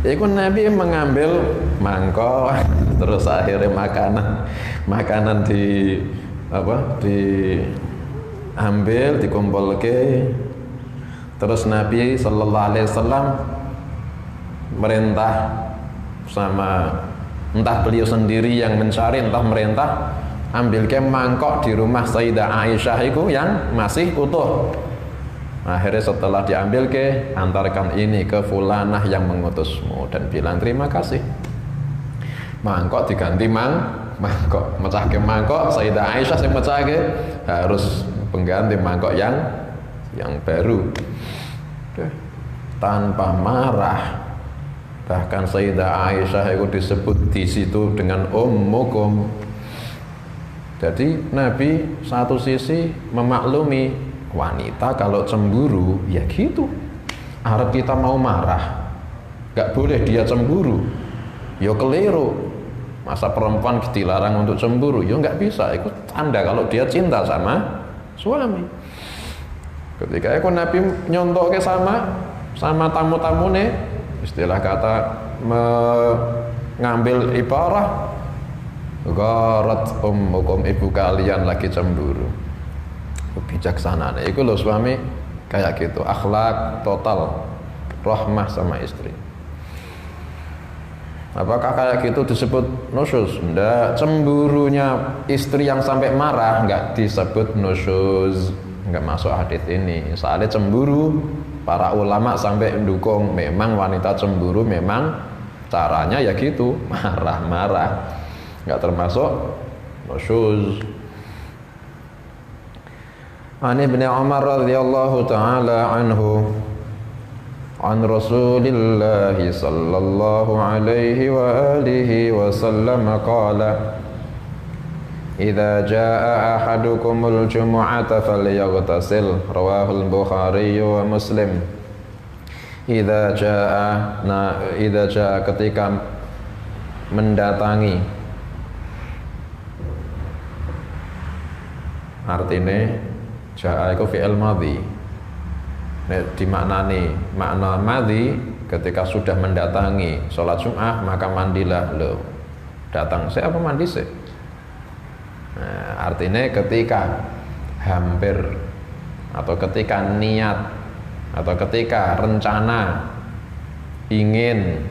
Speaker 1: Itu Nabi mengambil mangkok, terus akhirnya makanan diambil, dikumpulke. Terus Nabi sallallahu alaihi wasallam merintah sama, entah beliau sendiri yang mencari, entah merintah, ambil ke mangkok di rumah Sayyidah Aisyah itu yang masih utuh. Akhirnya setelah diambil ke, antarkan ini ke fulanah yang mengutusmu dan bilang terima kasih. Mangkok diganti mangkok, mecah ke mangkok, Sayyidah Aisyah yang mecah ke, harus pengganti mangkok yang baru. Tanpa marah. Bahkan Sayyidah Aisyah itu disebut di situ dengan ummukum. Jadi Nabi satu sisi memaklumi wanita kalau cemburu ya gitu. Arab kita mau marah, gak boleh dia cemburu, ya keliru. Masa perempuan dilarang untuk cemburu? Ya gak bisa. Itu tanda kalau dia cinta sama suami. Ketika itu Nabi nyontok ke sama tamu-tamu nih, istilah kata mengambil ibarah, gharat ummukum, ibu kalian lagi cemburu. Bijaksana, itu loh suami kayak gitu, akhlak total, rahmah sama istri. Apakah kayak gitu disebut nusyuz? Enggak. Cemburunya istri yang sampai marah enggak disebut nusyuz, enggak masuk hadis ini. Soalnya cemburu, para ulama sampai mendukung memang wanita cemburu memang caranya ya gitu, marah-marah, enggak termasuk nusyuz. An Ibnu Umar radhiyallahu taala anhu an Rasulillah sallallahu alaihi wa alihi wa sallam qala idza jaa ahadukumul jumu'ata falyaghtasil, rawahul Bukhari wa Muslim. Idza jaa ketika mendatangi, artinya jaa itu fi'il madhi. Dimaknani makna madhi ketika sudah mendatangi sholat Jum'ah maka mandilah. Lo datang saya apa mandi sih? Nah, artinya ketika hampir atau ketika niat atau ketika rencana ingin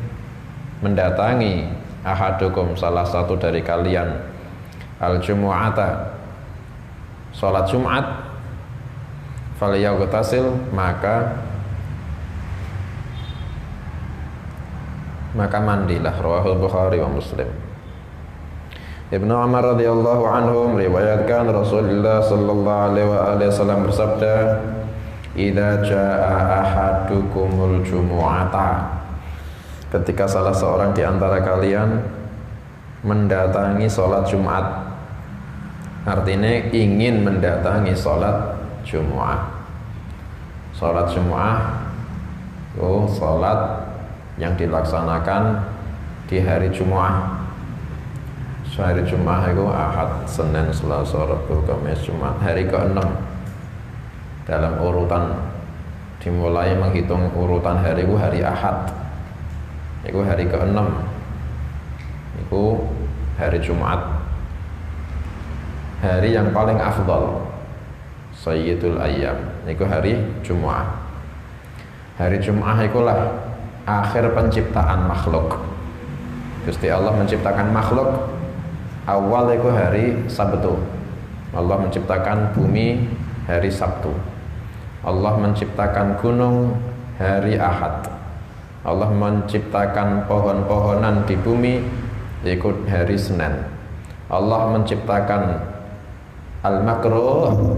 Speaker 1: mendatangi ahadukum, salah satu dari kalian, al-jumu'ata, sholat Jumat, falyaghtasil, maka mandilah. Rawahul Bukhari wa Muslim. Ibnu Umar radhiyallahu anhu meriwayatkan Rasulullah sallallahu alaihi wasallam bersabda, idza jaa ahadukumul jumu'ata, ketika salah seorang di antara kalian mendatangi salat Jumat, artinya ingin mendatangi salat Jumu'ah. Salat Jumu'ah itu salat yang dilaksanakan di hari Jumu'ah. Hari Jumu'ah itu Ahad, Senin, Selasa, Rabu, Kamis, Jumat, hari ke-6 dalam urutan. Dimulai menghitung urutan hari itu hari Ahad, itu hari ke-6, itu hari Jumat, hari yang paling afdal, Sayyidul Ayyam, itu hari Jumu'ah. Hari Jumu'ah itulah akhir penciptaan makhluk. Gusti Allah menciptakan makhluk awal itu hari Sabtu. Allah menciptakan bumi hari Sabtu. Allah menciptakan gunung hari Ahad. Allah menciptakan pohon-pohonan di bumi ikut hari Senin. Allah menciptakan al-makruh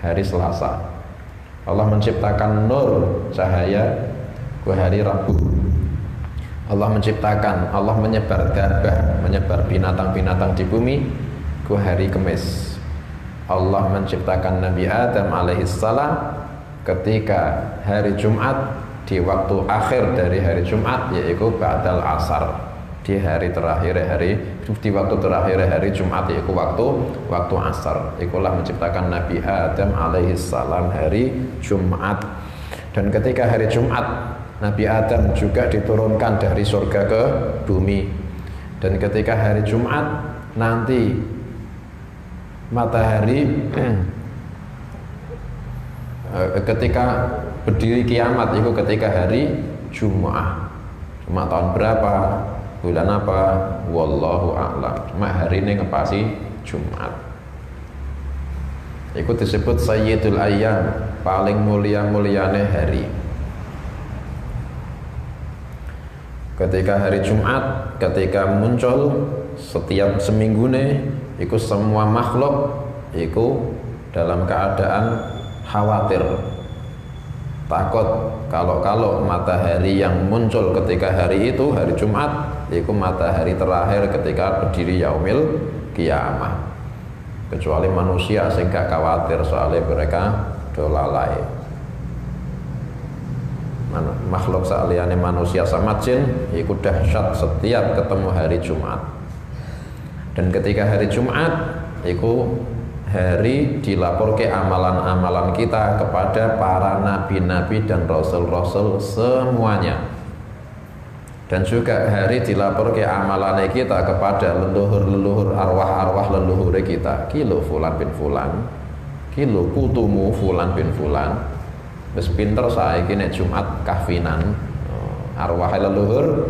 Speaker 1: hari Selasa. Allah menciptakan nur cahaya ku hari Rabu. Allah menciptakan, Allah menyebar gabah, menyebar binatang-binatang di bumi ku hari Kamis. Allah menciptakan Nabi Adam alaihissalam ketika hari Jumat, di waktu akhir dari hari Jumat, yaitu ba'dal asar, di hari terakhir di waktu terakhir hari Jumat, yaitu waktu asar. Itulah menciptakan Nabi Adam alaihissalam hari Jumat. Dan ketika hari Jumat, Nabi Adam juga diturunkan dari surga ke bumi. Dan ketika hari Jumat nanti matahari ketika berdiri kiamat itu ketika hari Jumat. Cuma tahun berapa, bulan apa, wallahu a'lam. Cuma hari ini ngepasi Jumat. Itu disebut Sayyidul Ayyam, paling mulia-muliane hari. Ketika hari Jumat, ketika muncul setiap seminggu nih, itu semua makhluk itu dalam keadaan khawatir, takut kalau matahari yang muncul ketika hari itu, hari Jumat, itu matahari terakhir ketika berdiri yaumil kiamah. Kecuali manusia sehingga khawatir soalnya mereka dolalai. Makhluk saliyane manusia sama jin itu dahsyat setiap ketemu hari Jumat. Dan ketika hari Jumat itu hari dilaporke amalan-amalan kita kepada para nabi-nabi dan rasul-rasul semuanya. Dan juga hari dilaporke amalan kita kepada leluhur-leluhur, arwah-arwah leluhur kita. Kilo fulan bin fulan, kilo putumu fulan bin fulan. Wis pinter saiki nek Jumat kahfinan, arwah leluhur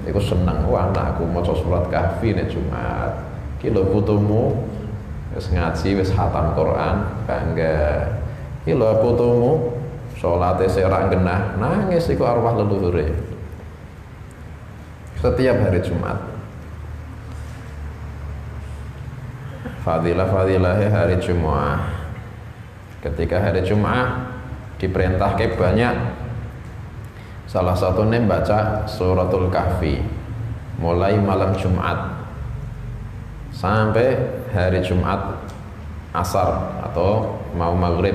Speaker 1: iku seneng, wah anakku maca surat kahfi nek Jumat. Ki lho putumu wis ngaji, wis khatam Quran, bangga. Ki lho putumu salate sik ora genah, nangis iku arwah leluhure. Setiap hari Jumat. Fadilah-fadilahnya hari Jumat. Ketika hari Jumat diperintahkan banyak, salah satunya baca suratul kahfi mulai malam Jumat sampai hari Jumat asar atau mau maghrib.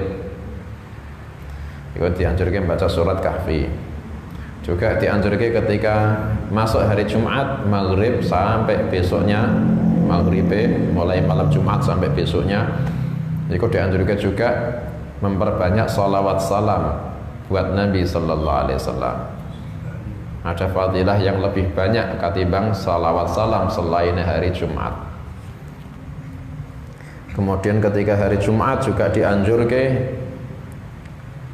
Speaker 1: Itu dianjurkan baca surat kahfi. Juga dianjurkan ketika masuk hari Jumat maghrib sampai besoknya maghrib, mulai malam Jumat sampai besoknya. Itu dianjurkan juga memperbanyak salawat salam buat Nabi sallallahu alaihi wasallam. Ada fadilah yang lebih banyak ketimbang salawat salam selain hari Jumat. Kemudian ketika hari Jumat juga dianjurkan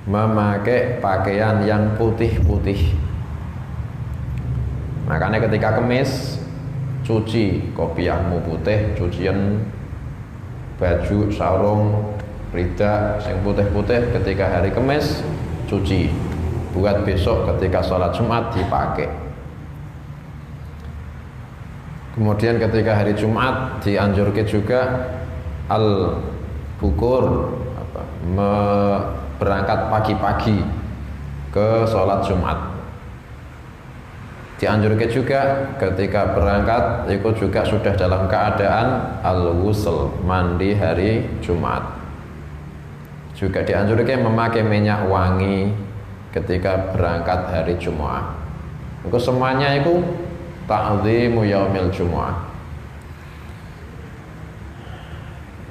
Speaker 1: memakai pakaian yang putih-putih. Makanya ketika Kamis cuci kopiahmu putih, cucian baju, sarung, rida yang putih-putih ketika hari Kamis cuci buat besok ketika sholat Jumat dipakai. Kemudian ketika hari Jumat dianjurkan juga al-bukur, berangkat pagi-pagi ke sholat Jumat. Dianjurkan juga ketika berangkat itu juga sudah dalam keadaan al-ghusl, mandi hari Jumat. Juga dianjurkan memakai minyak wangi ketika berangkat hari Jumat. Itu semuanya itu ta'zimu yaumil Jumat.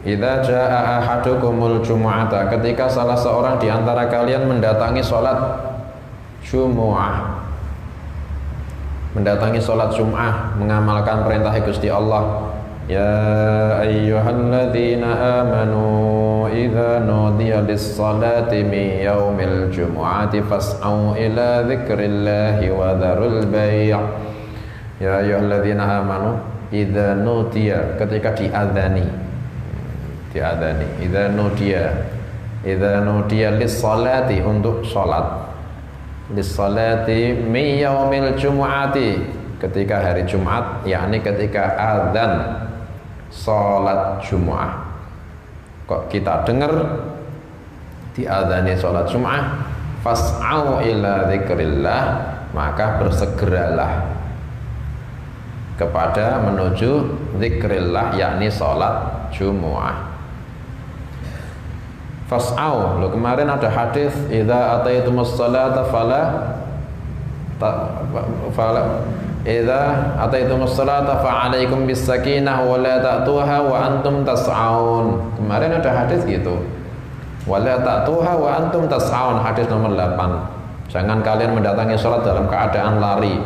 Speaker 1: Idza jaa ahadukumul jumu'ata, ketika salah seorang di antara kalian mendatangi salat Jumu'ah, mendatangi salat Jum'ah, mengamalkan perintah Gusti Allah. Ya ayyuhalladzina amanu idza nudiya lis-salati min yaumil jumu'ati fas'au ila dzikrillahi wa dzarul bai'. Ya ayyuhalladzina amanu idza nudiya, ketika diadzani idza nudiya, idza nudiya lis-salati, untuk salat, lis-salati mi yaumil jumu'ati, ketika hari Jumat, yakni ketika azan salat Jumat. Kok kita dengar diadzani salat Jumat, fas'au ila dzikrillah, maka bersegeralah kepada menuju dzikrillah, yakni salat Jumat. Fas'au, lo kemarin ada hadis idza ataitumus salata idza ataitumus salata fa'alaikum bis sakinah wa la ta'tuha wa antum tas'aun. Kemarin ada hadis gitu. Wa la ta'tuha wa antum tas'aun, hadis nomor 8. Jangan kalian mendatangi salat dalam keadaan lari.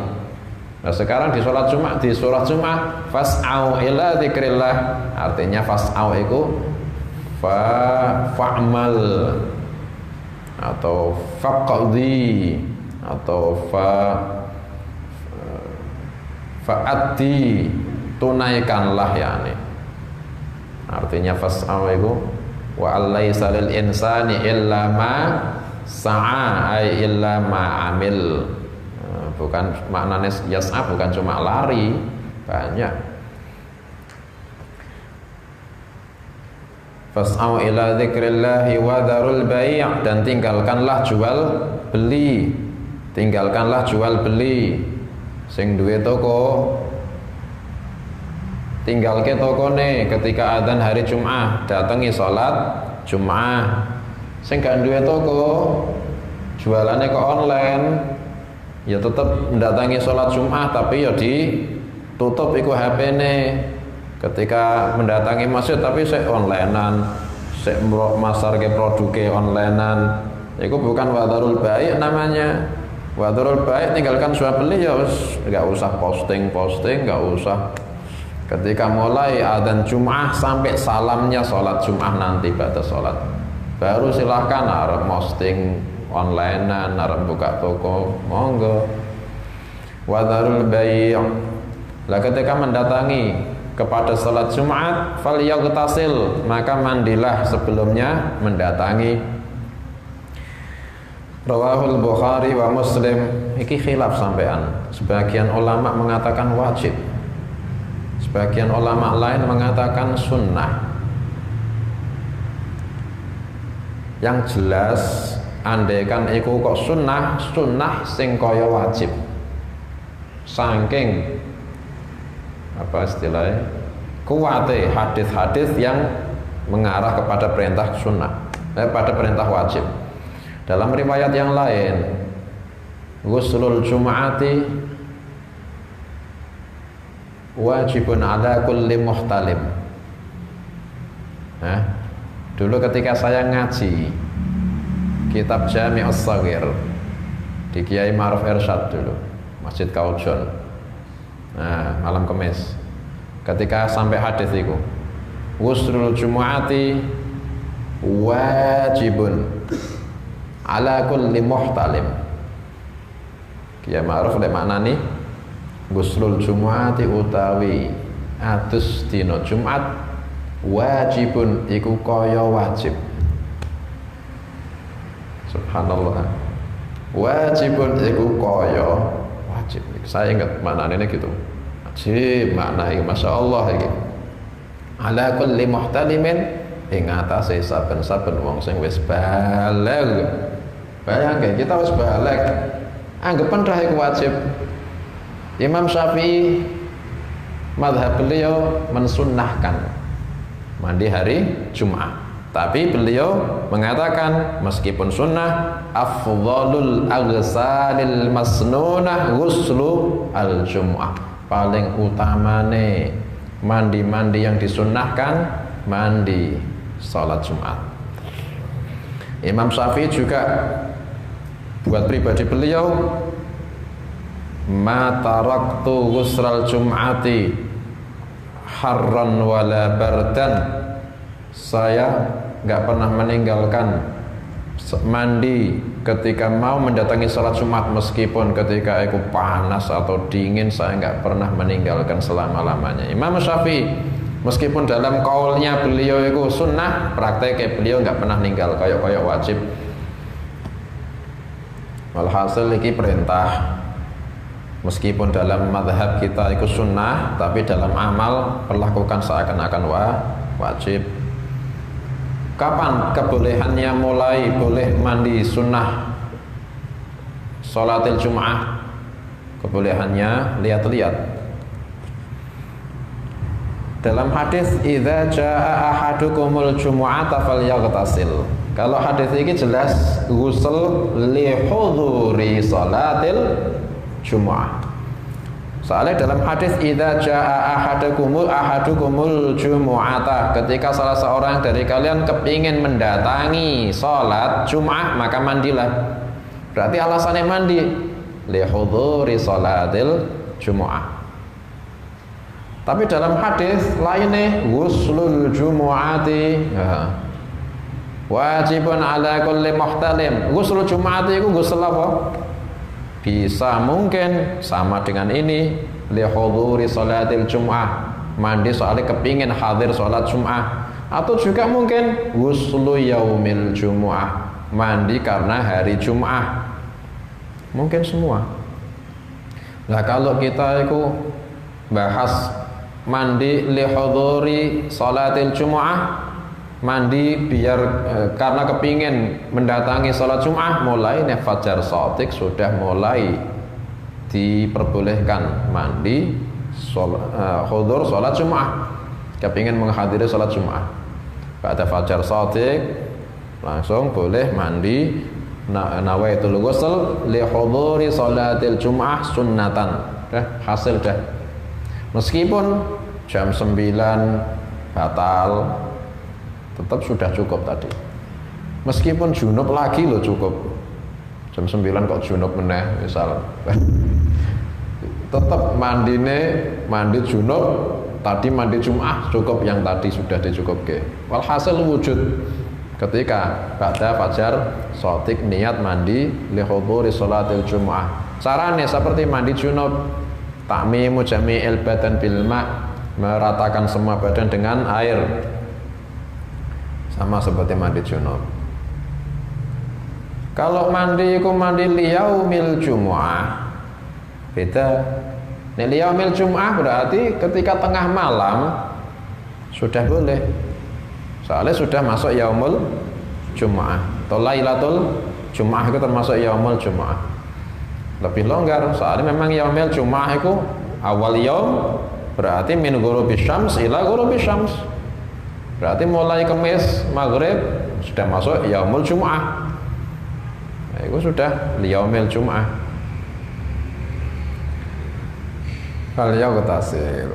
Speaker 1: Nah, sekarang di salat Jumat, di surah Jumat, fas'au ila dzikrillah, artinya fas'au itu fa'mal atau faqdi atau fa'addi, tunaikanlah, yakni artinya fas'au itu wa allaisa lil insani illa ma sa'a, ay illa ma amil. Bukan maknanya yas'a, bukan cuma lari, banyak. Fas'au ila dzikrillahi wa dzarul bai', dan tinggalkanlah jual beli, tinggalkanlah jual beli. Sing duwe toko, tinggalke tokone ketika adzan hari Jumat, datangi salat Jumat. Sing gak duwe toko, jualannya ke online, ya tetap mendatangi salat Jumat, tapi ya ditutup iku HP-ne. Ketika mendatangi masjid tapi sik onlinean, sik masarke produke onlinean, itu bukan wadharul bai' namanya. Wadharul bai' tinggalkan jual beli, ya wis enggak usah posting, enggak usah. Ketika mulai adzan Jumat sampai salamnya salat Jumat nanti pada salat, baru silahkan arep posting onlinean, arep buka toko, monggo. Wadharul bai'. Lah ketika mendatangi kepada salat Jumat, falyaghtasil, maka mandilah sebelumnya mendatangi. Rawahul Bukhari wa Muslim. Iki khilaf sampean. Sebagian ulama mengatakan wajib, sebagian ulama lain mengatakan sunnah. Yang jelas andaikan iku kok sunnah sing kaya wajib, saking apa istilahnya, kuwate hadis-hadis yang mengarah kepada perintah sunnah, pada perintah wajib. Dalam riwayat yang lain, ghuslul jum'ati wajibun ala kulli muhtalim. Dulu ketika saya ngaji kitab Jami'us Shaghir di Kiai Ma'ruf Irsyad dulu, Masjid Kaujon, malam Kamis, ketika sampai hadis itu, ghuslul jumu'ati wajibun ala kulli muhtalim. Kiai Ma'ruf lek maknani ghuslul jumu'ati utawi adus dina Jumat wajibun iku kaya wajib. Subhanallah. Wajibun iku kaya wajib. Saya ingat maknanya gitu. Wajib maknanya, Masya Allah ini. Ala kulli muhtalimin, ing atase saben-saben wong sing wis baligh. Bayangke kita wis baligh, anggapan dah iku wajib. Imam Syafi'i mazhab beliau mensunnahkan mandi hari Jumat, tapi beliau mengatakan meskipun sunnah, afdhalul aghsalil masnunah ghuslu al-jum'ah, paling utamane mandi-mandi yang disunnahkan mandi salat Jumat. Imam Syafi'i juga buat pribadi beliau, ma taraktu ghusral jum'ati harran wala bardan, saya enggak pernah meninggalkan mandi ketika mau mendatangi salat Jumat, meskipun ketika itu panas atau dingin, saya enggak pernah meninggalkan selama-lamanya. Imam Syafi'i Meskipun dalam kaulnya beliau itu sunnah, prakteknya beliau nggak pernah ninggal kayak wajib. Walhasil ini perintah. Meskipun dalam madhab kita itu sunnah, tapi dalam amal perlakukan seakan-akan wajib. Kapan kebolehannya mulai boleh mandi sunnah sholatil Jum'ah? Kebolehannya lihat-lihat. Dalam hadis idza jaa ahadukumul jumu'ata falyaghtasil. Kalau hadis ini jelas ghusl li hudhuri sholatil Jumu'ah. Soalnya dalam hadis idza jaa ahadukumul jumu'ata, ketika salah seorang dari kalian kepingin mendatangi salat Jum'ah maka mandilah. Berarti alasannya mandi li hudhuri sholatil Jumu'ah. Tapi dalam hadis lainnya ghuslul jumu'ati wajibun ala kulli muhtalim. Ghuslul jumu'ati itu ghusl apa? Bisa mungkin sama dengan ini li hudhuri sholatil Jum'ah, mandi soalnya kepingin hadir sholat Jum'ah. Atau juga mungkin ghuslu yaumil Jumu'ah, mandi karena hari Jum'ah. Mungkin semua. Nah kalau kita itu bahas mandi li hudhuri sholatil Jumu'ah, mandi biar karena kepingin mendatangi sholat Jum'ah, mulai fajar shadiq sudah mulai diperbolehkan mandi hudhur sholat Jum'ah, kepingin menghadiri sholat Jum'ah. Pada fajar shadiq langsung boleh mandi nawaitul ghusl li hudhuri sholatil Jum'ah sunnatan. Hasil dah. Meskipun jam 9 batal, tetap sudah cukup tadi. Meskipun junub lagi loh cukup. Jam 9 kok junub meneh misal. Tetap mandi junub, tadi mandi Jum'ah cukup, yang tadi sudah dicukupke. Walhasil wujud ketika ba'da fajar shadiq niat mandi li hudhuri sholatil Jum'ah. Caranya seperti mandi junub, ta'mimu jami'il badan bil ma', meratakan semua badan dengan air, sama seperti mandi junub. Kalau mandi itu mandi liyaumil Jumu'ah beda. Liyaumil Jumu'ah berarti ketika tengah malam sudah boleh, soalnya sudah masuk yaumul Jumu'ah. Atau Lailatul Jumu'ah itu termasuk yaumul Jumu'ah. Lebih longgar, soalnya memang yaumil Jumu'ah itu awal yaum, berarti min ghurubis syams ila ghurubis syams, berarti mulai Kamis maghrib sudah masuk yaumul Jumu'ah. Nah, itu sudah yaumil Jumu'ah. Falyaghtasil.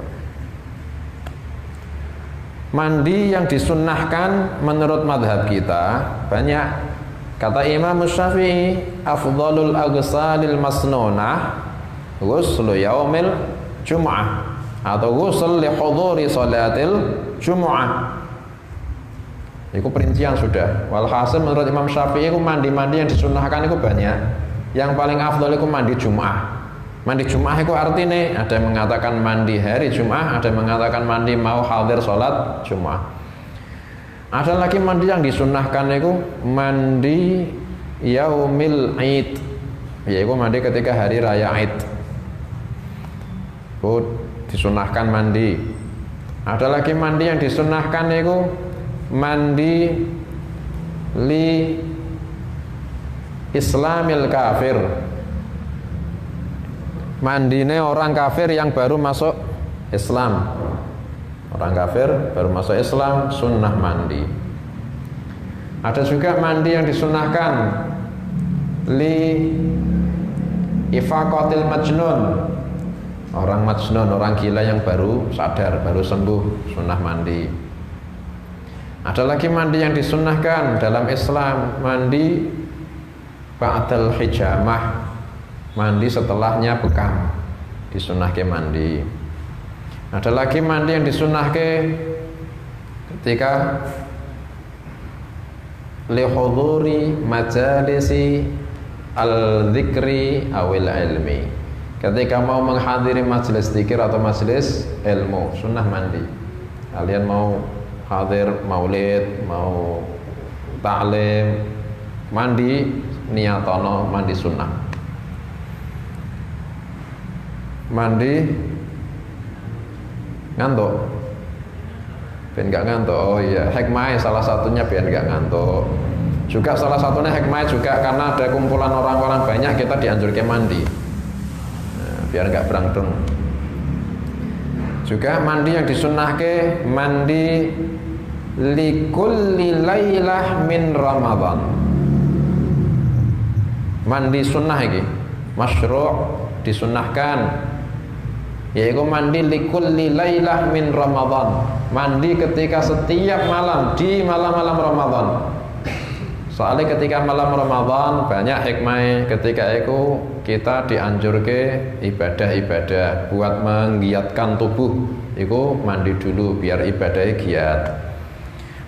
Speaker 1: Mandi yang disunnahkan menurut madhab kita banyak. Kata Imam Syafi'i, afdhalul aghsalil masnunah ghuslu yaumil Jumu'ah atau ghusl li hudhuri sholatil Jumu'ah. Itu perincian sudah. Walhasil menurut Imam Syafi'i itu mandi-mandi yang disunnahkan itu banyak. Yang paling afdal itu mandi Jum'ah. Mandi Jum'ah itu artinya ada yang mengatakan mandi hari Jum'ah, ada yang mengatakan mandi mau hadir sholat Jum'ah. Ada lagi mandi yang disunnahkan itu mandi yaumil Aid, yaitu mandi ketika hari raya Aid. Itu disunnahkan mandi. Ada lagi mandi yang disunnahkan itu mandi li islamil kafir, mandine orang kafir yang baru masuk Islam. Orang kafir baru masuk Islam sunnah mandi. Ada juga mandi yang disunnahkan li ifaqatil majnun, orang majnun, orang gila yang baru sadar, baru sembuh, sunnah mandi. Ada lagi mandi yang disunnahkan dalam Islam, mandi ba'dal hijamah, mandi setelahnya bekam, disunnahke mandi. Ada lagi mandi yang disunnahke ketika li hudhuri majalisi al-dzikri awil ilmi, ketika mau menghadiri majelis zikir atau majelis ilmu, sunnah mandi. kalian mau hadir maulid, mau ta'lim, mandi niyatono mandi sunnah. Mandi ngantuk, biar nggak ngantuk. Oh iya, hikmah salah satunya biar nggak ngantuk. Juga salah satunya hikmah juga karena ada kumpulan orang-orang banyak, kita dianjurkan mandi, nah, biar nggak berangtung. Juga mandi yang disunnahke mandi likulli lailah min Ramadan. Mandi sunnah iki masyru' disunnahkan, yaitu mandi likulli lailah min Ramadan. Mandi ketika setiap malam di malam-malam Ramadan. Soalnya ketika malam Ramadan banyak hikmah, ketika itu kita dianjurke ibadah-ibadah buat menggiatkan tubuh. Itu mandi dulu biar ibadahnya giat.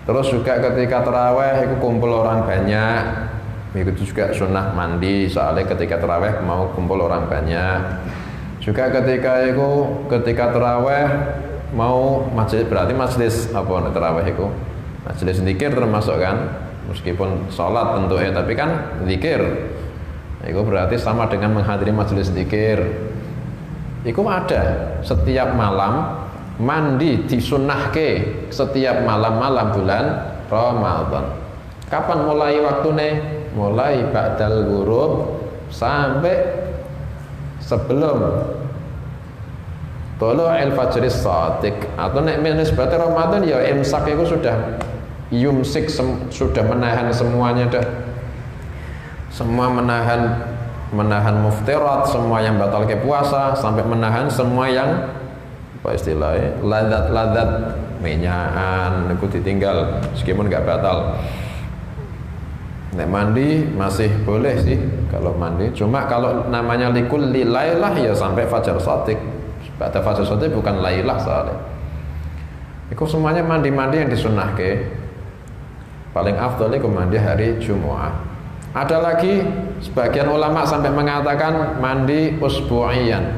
Speaker 1: Terus juga ketika tarawih itu kumpul orang banyak, itu juga sunnah mandi. Soalnya ketika tarawih mau kumpul orang banyak. Juga ketika tarawih mau majelis, berarti majelis apa tarawih itu? Majelis zikir termasuk kan? Meskipun sholat tentunya, tapi kan zikir itu berarti sama dengan menghadiri majelis zikir. Itu ada setiap malam mandi disunnahke setiap malam-malam bulan Ramadan. Kapan mulai waktunya? Mulai ba'dal ghurub sampai sebelum tulu'il fajris shadiq. Atau nek nisbate Ramadan ya imsak itu sudah yumsik, sudah menahan semuanya dah. Semua menahan muftirat, semua yang batal ke puasa, sampai menahan semua yang apa istilahnya ladat minyakan itu ditinggal meskipun nggak batal. Nek mandi masih boleh sih kalau mandi, cuma kalau namanya likulli lailah ya sampai fajar shadiq. Pada fajar shadiq bukan lailah soalnya. Itu semuanya mandi-mandi yang disunnahke. Paling afdal itu mandi hari Jumu'ah. Ada lagi sebagian ulama sampai mengatakan mandi usbu'iyan,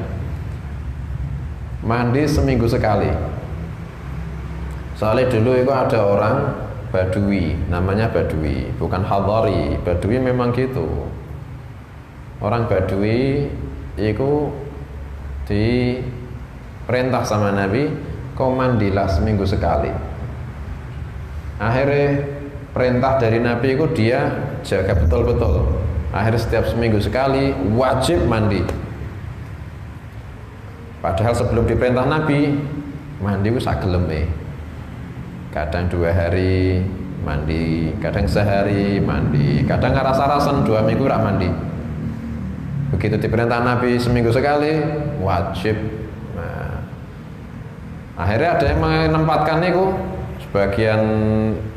Speaker 1: mandi seminggu sekali. Soalnya dulu itu ada orang Badui, namanya Badui, bukan Hadari. Badui memang gitu. Orang Badui itu diperintah sama Nabi, kau mandilah seminggu sekali. Akhirnya perintah dari Nabi itu dia jaga betul-betul. Akhirnya setiap seminggu sekali wajib mandi. Padahal sebelum diperintah Nabi, mandi itu sageleme. Kadang 2 hari mandi, kadang sehari mandi, kadang rasa-rasan 2 minggu rak mandi. Begitu diperintah Nabi seminggu sekali, wajib. Nah, akhirnya ada yang menempatkan itu, sebagian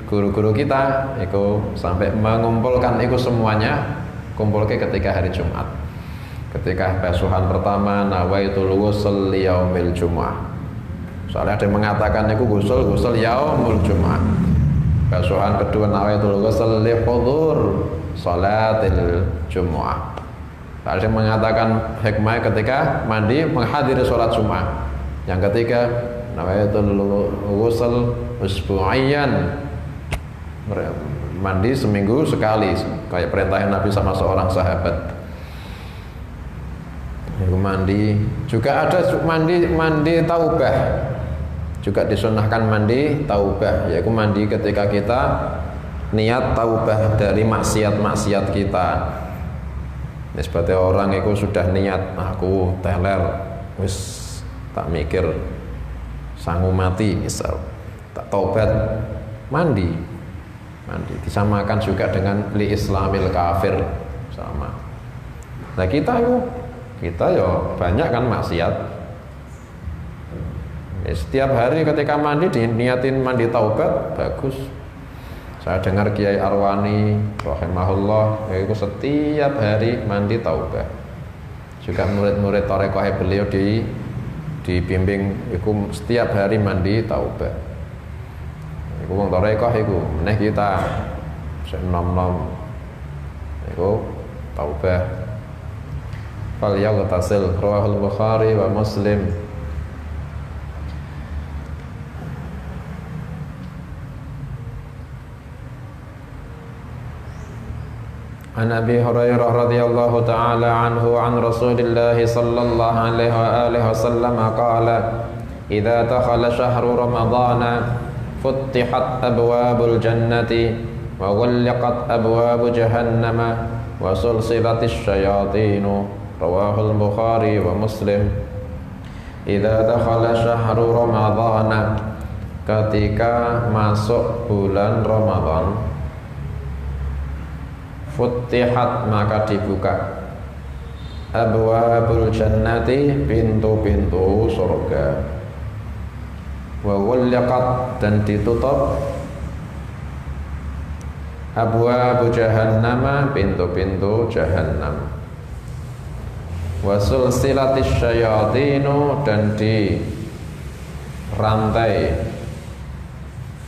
Speaker 1: guru-guru kita itu sampai mengumpulkan itu semuanya, kumpulke ketika hari Jumat. Ketika basuhan pertama nawaitul ghusl yaumil Jumu'ah. Soalnya ada yang mengatakan itu ghusl yaumul Jumu'ah. Basuhan kedua nawaitul ghusl li hudhur salatil Jumu'ah. Ada yang mengatakan hikmah ketika mandi menghadiri sholat Jumat. Yang ketiga nawaitul ghusl usbu'iyyan, mandi seminggu sekali, kayak perintah Nabi sama seorang sahabat. Itu mandi. Juga ada mandi taubah. Juga disunnahkan mandi taubah, yaitu mandi ketika kita niat taubah dari maksiat-maksiat kita. Seperti orang itu sudah niat, aku teler, wis tak mikir sanggup mati misal, tak taubat, mandi disamakan juga dengan li islamil kafir, sama. Nah kita ya banyak kan maksiat. Setiap hari ketika mandi diniatin mandi taubat, bagus. Saya dengar Kiai Arwani rahimahullah itu setiap hari mandi taubat. Juga murid-murid tarekat beliau dibimbing itu setiap hari mandi taubat. Iku wong tarekah iku meneh kita sing nom-nom iku taubah. Fal yaghtasil rawahul Bukhari wa Muslim. An Abi Hurairah radhiyallahu ta'ala anhu an Rasulillah sallallahu alaihi wa alihi wasallam qala idza dakhala shahru ramadhana futtihat abwabul jannati wa ghulqat abwabu jahannama wa sulsilatis syayatin rawahul Bukhari wa Muslim. Idza dakhala shahru ramadhana, ketika masuk bulan Ramadan, futtihat maka dibuka abwabul jannati, pintu-pintu surga, wa ghulqat dan ditutup abwabu jahannama, pintu-pintu jahannam, wa sulsilatis syayatinu dan di rantai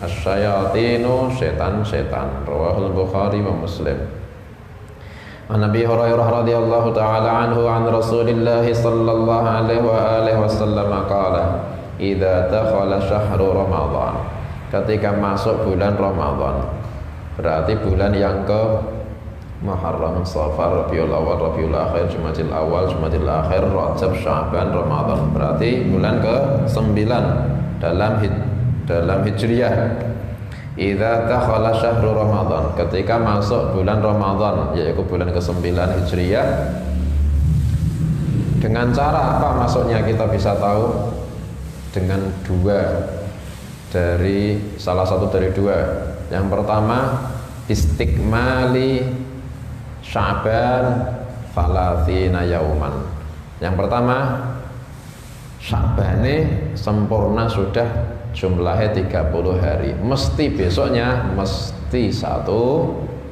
Speaker 1: asyayatinu, setan-setan. Rawahul Bukhari wa Muslim. An Abi Hurairah radhiyallahu ta'ala anhu an Rasulillah sallallahu alaihi wa alihi wasallam qala idza dakhala syahru Ramadan, ketika masuk bulan Ramadan, berarti bulan yang ke Muharram, Safar, Rabiul Awal, Rabiul Akhir, Jumadil Awal, Jumadil Akhir, Rajab, Sya'ban, Ramadan, berarti bulan ke-9 dalam Hijriyah. Idza dakhala syahrul Ramadan, ketika masuk bulan Ramadan, yaitu bulan ke-9 Hijriyah. Dengan cara apa masuknya kita bisa tahu? Dengan salah satu dari dua. Yang pertama, istikmali Sya'ban thalathina yauman. Yang pertama, Sya'bane sempurna sudah jumlahnya 30 hari. Mesti besoknya mesti 1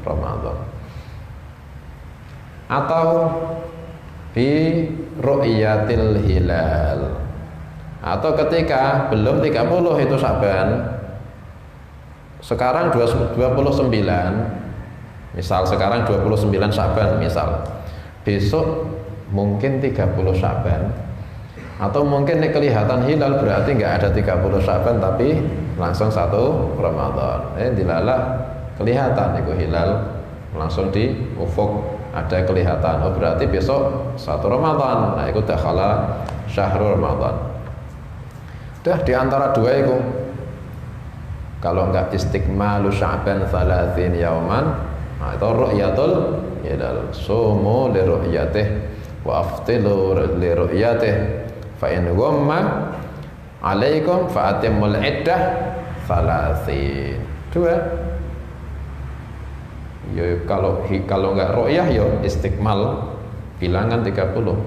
Speaker 1: Ramadan. Atau bi ru'yatil hilal. Atau ketika belum 30 itu Sya'ban, sekarang 29, misal sekarang 29 Sya'ban misal, besok mungkin 30 Sya'ban, atau mungkin kelihatan hilal berarti nggak ada 30 Sya'ban tapi langsung 1 Ramadan. Dilalah kelihatan itu hilal langsung di ufuk ada kelihatan. Oh berarti besok 1 Ramadan. Nah itu dakhala syahrul Ramadan. Dah di antara dua itu. Kalau enggak istikmalu Sya'ban 30 yauman, nah itu ru'yatul hilal. Sumu li ru'yatih wa aftilu li ru'yatih. Fa in ghamma alaikum fa atimul iddah 30. Dua. Ya kalau enggak ru'yah ya istikmal bilangan 30.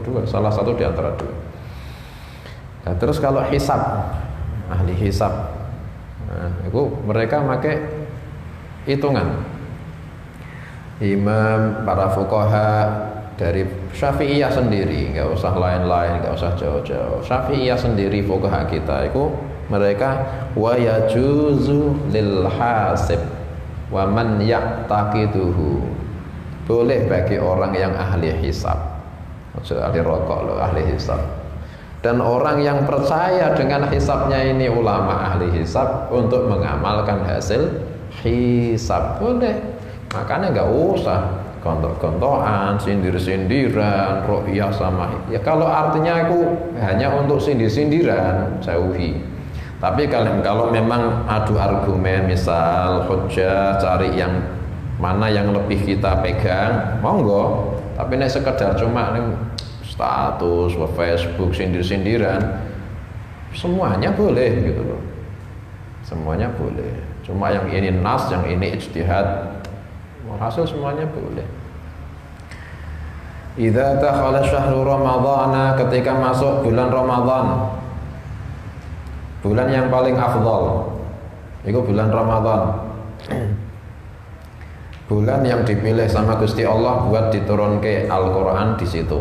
Speaker 1: Dua, salah satu di antara dua. Nah, terus kalau hisab, ahli hisab, nah, itu mereka pakai hitungan. Imam, para fuqaha dari Syafi'iyah sendiri, nggak usah lain-lain, nggak usah jauh-jauh. Syafi'iyah sendiri fuqaha kita itu mereka wa yajuzu lil hasib wa man ya'taqiduhu. Boleh bagi orang yang ahli hisab. Maksud ahli rokok loh, ahli hisab. Dan orang yang percaya dengan hisabnya ini ulama ahli hisab untuk mengamalkan hasil hisab boleh. Makanya nggak usah gontok-gontokan, sindir-sindiran, ru'yah sama. Ya kalau artinya aku hanya untuk sindir-sindiran, jauhi. Tapi kalau memang adu argumen, misal hujjah, cari yang mana yang lebih kita pegang, monggo. Tapi ini sekedar cuma status, Facebook, sindir-sindiran, semuanya boleh gitu loh. Semuanya boleh. Cuma yang ini nas, yang ini ijtihad, hasil semuanya boleh. Idza dakhala syahrul Ramadhan, ketika masuk bulan Ramadan, bulan yang paling afdal itu bulan Ramadan. Bulan yang dipilih sama Gusti Allah buat diturunke Al-Qur'an di situ.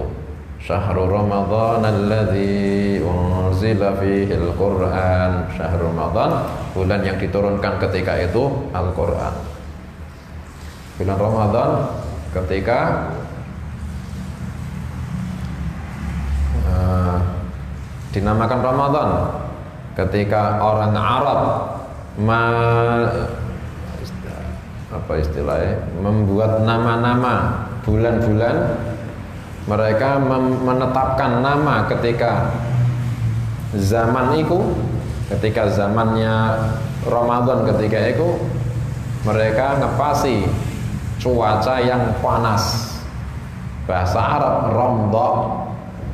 Speaker 1: Syahrul Ramadhan alladzi unzila fihi al-Qur'an. Syahrul Ramadan, bulan yang diturunkan ketika itu Al-Qur'an. Bulan Ramadan ketika dinamakan Ramadan apa istilahnya, membuat nama-nama bulan-bulan, mereka menetapkan nama ketika zaman itu, ketika zamannya Ramadan ketika itu mereka ngepasi cuaca yang panas. Bahasa Arab Ramdha,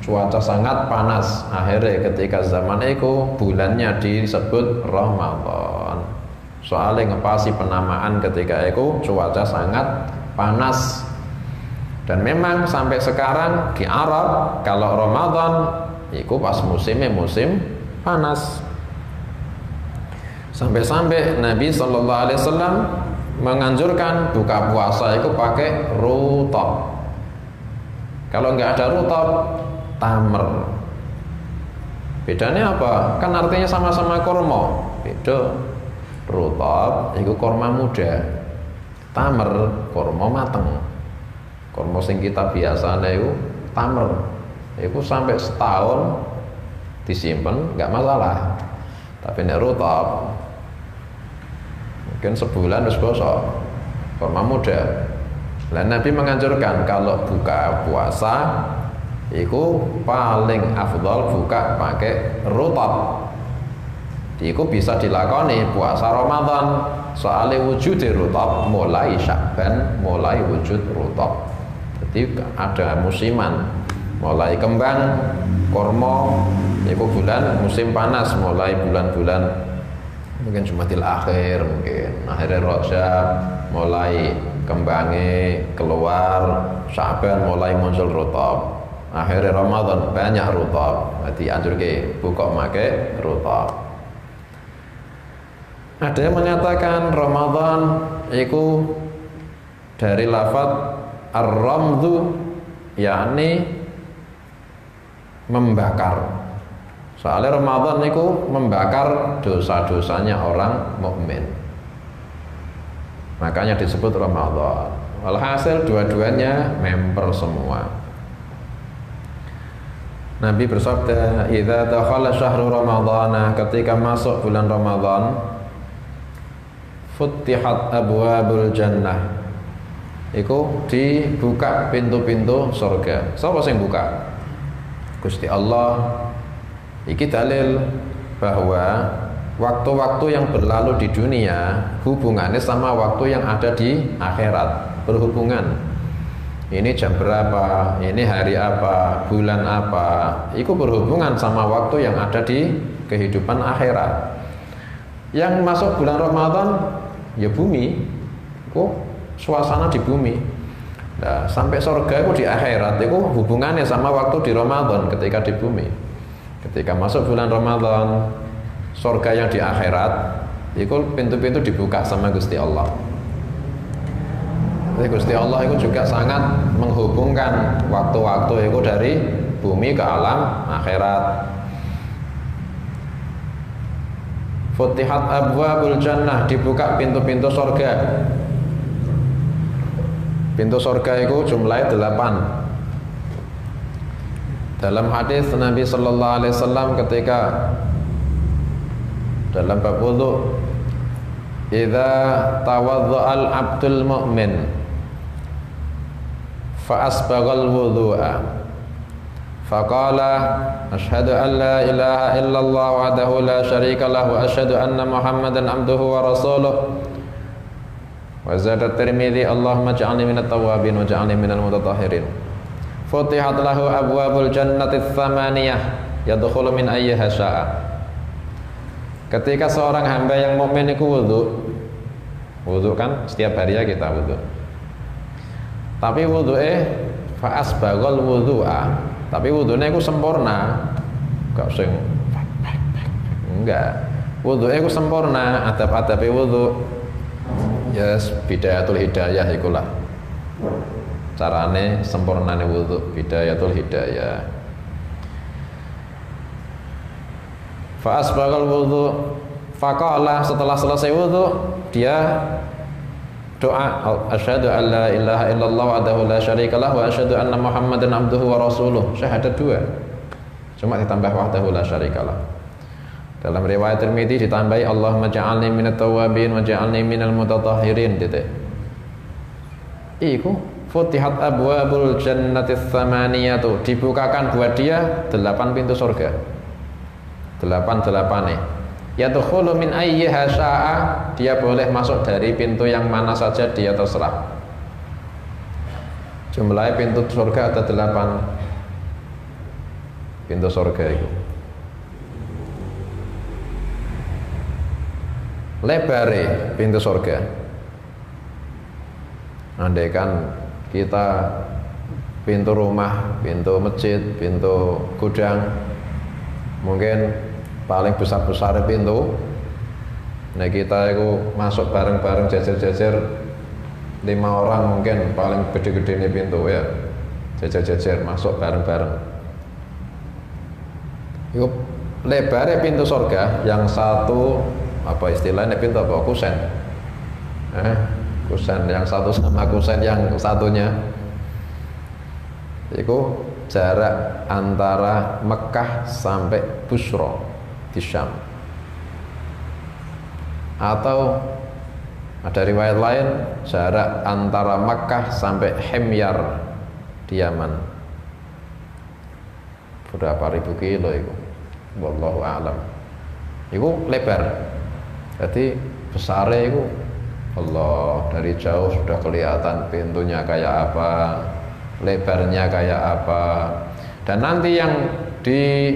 Speaker 1: cuaca sangat panas. Akhirnya ketika zaman itu bulannya disebut Ramadan. Soalnya ngepasi penamaan ketika itu cuaca sangat panas. Dan memang sampai sekarang di Arab kalau Ramadan itu pas musim panas. Sampai-sampai Nabi SAW menganjurkan buka puasa itu pakai rutab. Kalau nggak ada rutab, tamer. Bedanya apa? Kan artinya sama-sama kurma. Beda. Rutab itu kurma muda, tamer kurma mateng. Kurma sing kita biasanya itu tamer, itu sampai setahun disimpan nggak masalah. Tapi nek rutab mungkin sebulan terus bosok, kurma muda. Nah, Nabi menganjurkan kalau buka puasa itu paling afdal buka pakai rutab. Iku bisa dilakoni puasa Ramadan, soalnya wujud rutab mulai Sya'ban, mulai wujud rutab. Jadi ada musiman, mulai kembang kormo, itu bulan musim panas, mulai bulan-bulan mungkin Jumadil Akhir, mungkin akhirnya Rajab, mulai kembangnya keluar, Sya'ban mulai muncul rutab, akhirnya Ramadan banyak rutab. Jadi anjurke buka make rutab. Ada yang menyatakan Ramadan itu dari lafaz ar-ramdhu, yakni membakar. Soalnya Ramadan itu membakar dosa-dosanya orang mukmin. Makanya disebut Ramadan. Walhasil dua-duanya member semua. Nabi bersabda, "Idza dakhala syahrul ramadhana," ketika masuk bulan Ramadan, futtihat abwabul jannah, iku dibuka pintu-pintu surga. Siapa yang buka? Gusti Allah. Iki dalil bahwa waktu-waktu yang berlalu di dunia hubungannya sama waktu yang ada di akhirat, berhubungan. Ini jam berapa, ini hari apa, bulan apa, itu berhubungan sama waktu yang ada di kehidupan akhirat. Yang masuk bulan Ramadan ya bumi, kok suasana di bumi. Nah, sampai surga itu di akhirat itu hubungannya sama waktu di Ramadan ketika di bumi. Ketika masuk bulan Ramadan, surga yang di akhirat itu pintu-pintu dibuka sama Gusti Allah. Jadi Gusti Allah itu juga sangat menghubungkan waktu-waktu itu dari bumi ke alam akhirat. Futihat abwabul jannah, dibuka pintu-pintu surga. Pintu surga itu jumlahnya 8. Dalam hadis Nabi sallallahu alaihi wasallam ketika dalam bab wudu, idza tawadda'al abdul mu'min fa asbaghal wudu'a faqala asyhadu an la ilaha illallah wahdahu la syarika lahu wa asyhadu anna muhammadan abduhu wa rasuluh. Wa zada Tirmidzi, Allahumma ij'alni minat tawwabin wa ij'alni minal mutatahhirin. Futihat lahu abwabul jannati tsamaniyah yadkhulu min ayyiha syaa. Ketika seorang hamba yang mukmin itu wudu kan setiap hari ya kita wudu. Tapi wudu'e fa asbaghal wudu'a. Tapi wudunya itu sempurna, gak sing enggak. Wudunya itu sempurna, adab-adabe wudu. Ya bidayatul hidayah ikulah. Carane sempurnane wudu, bidayatul hidayah. Fa asbaghal wudu, faqala, setelah selesai wudu dia doa, asyhadu an la ilaha illallah wahdahu la syarikalah wa asyhadu anna muhammadan abduhu wa rasuluh. Syahadat 2, cuma ditambah wahdahu la syarikalah. Dalam riwayat Tirmidzi ditambahi Allahumma ja'alni minat tawwabin wa ja'alni minal mutatahhirin titik. iku futihat abwabul jannatis tsamaniyatu, dibukakan buat dia 8 pintu surga. 8-8 nih. Yadkhulu min ayyiha syaa, dia boleh masuk dari pintu yang mana saja dia terserah. Jumlahnya pintu surga ada 8 pintu surga itu. Lebare pintu surga, andaikan kita pintu rumah, pintu masjid, pintu gudang, mungkin paling besar-besar pintu. Nah kita itu masuk bareng-bareng jejer-jejer 5 orang, mungkin paling gede-gede ini pintu ya, jejer-jejer masuk bareng-bareng. Itu lebarnya pintu surga, yang satu apa istilahnya pintu apa? Kusen. Kusen yang satu sama kusen yang satunya itu jarak antara Mekah sampai Busra di Syam, atau ada riwayat lain jarak antara Mekah sampai Himyar di Yaman. Berapa ribu kilo itu, wallahu a'lam. Itu lebar, jadi besarnya itu Allah, dari jauh sudah kelihatan pintunya kayak apa, lebarnya kayak apa. Dan nanti yang di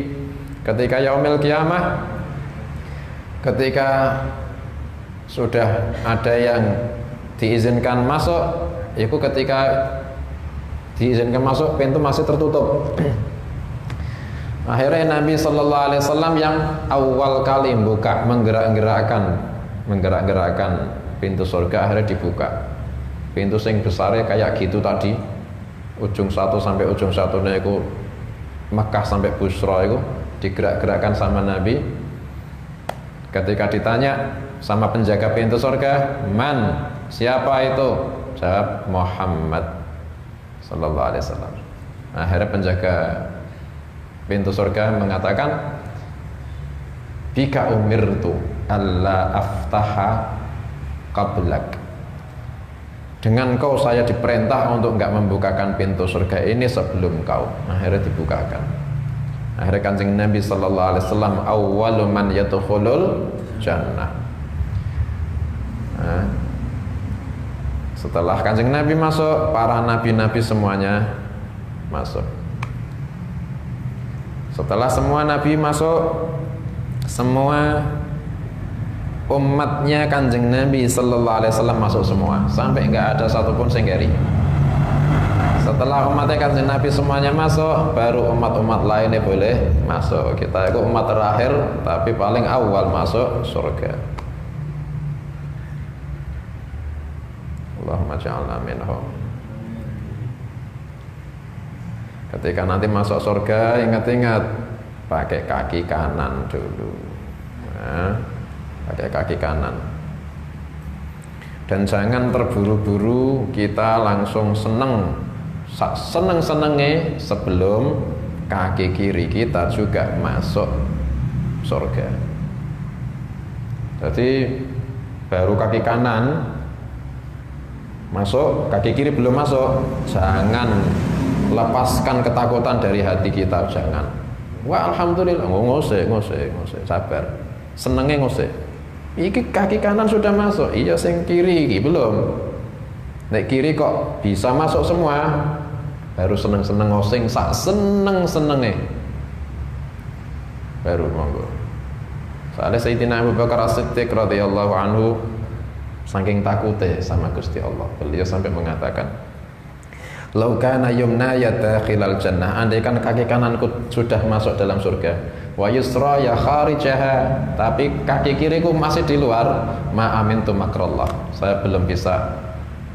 Speaker 1: ketika yaumil kiamah, ketika sudah ada yang diizinkan masuk, itu ketika diizinkan masuk pintu masih tertutup. Akhirnya Nabi Sallallahu Alaihi Wasallam yang awal kali buka, menggerak-gerakkan pintu surga, akhirnya dibuka. Pintu sing besarnya kayak gitu tadi, ujung satu sampai ujung satunya itu Mekah sampai Busra itu digerak-gerakkan sama Nabi. Ketika ditanya sama penjaga pintu surga, man, siapa itu? Jawab, Muhammad Sallallahu Alaihi Wasallam. Akhirnya penjaga pintu surga mengatakan, bika umirtu alla aftaha qablak, dengan kau saya diperintah untuk enggak membukakan pintu surga ini sebelum kau. Akhirnya dibukakan. Akhirnya Kanjeng Nabi Sallallahu Alaihi Wasallam awwalu man yadkhulul jannah. Setelah Kanjeng Nabi masuk, para nabi-nabi semuanya masuk. Setelah semua nabi masuk, semua umatnya Kanjeng Nabi Sallallahu Alaihi Wasallam masuk semua, sampai enggak ada satupun sing ngeri. Setelah umatnya Kanjeng Nabi semuanya masuk, baru umat-umat lainnya boleh masuk. Kita itu umat terakhir, tapi paling awal masuk surga. Allahumma ja'alna minhum. Ketika nanti masuk surga, ingat-ingat pakai kaki kanan dulu. Pakai kaki kanan. Dan jangan terburu-buru kita langsung seneng-senengnya sebelum kaki kiri kita juga masuk surga. Jadi baru kaki kanan masuk, kaki kiri belum masuk. Jangan lepaskan ketakutan dari hati kita, jangan. Wah alhamdulillah, ngose, sabar. Senengnya ngose. Iki kaki kanan sudah masuk, iya sing kiri iki belum. Nek kiri kok bisa masuk semua, baru seneng-seneng ngosing, sak seneng-senenge. Baru monggo. Soalnya Sayyidina Abu Bakar As-Siddiq radhiyallahu anhu saking takutnya sama Gusti Allah, beliau sampai mengatakan, "Lau kana yumna yadakhilal jannah", andai kan kaki kananku sudah masuk dalam surga, wa yusra ya kharijaha, tapi kaki kiriku masih di luar, ma amintu makrallah, saya belum bisa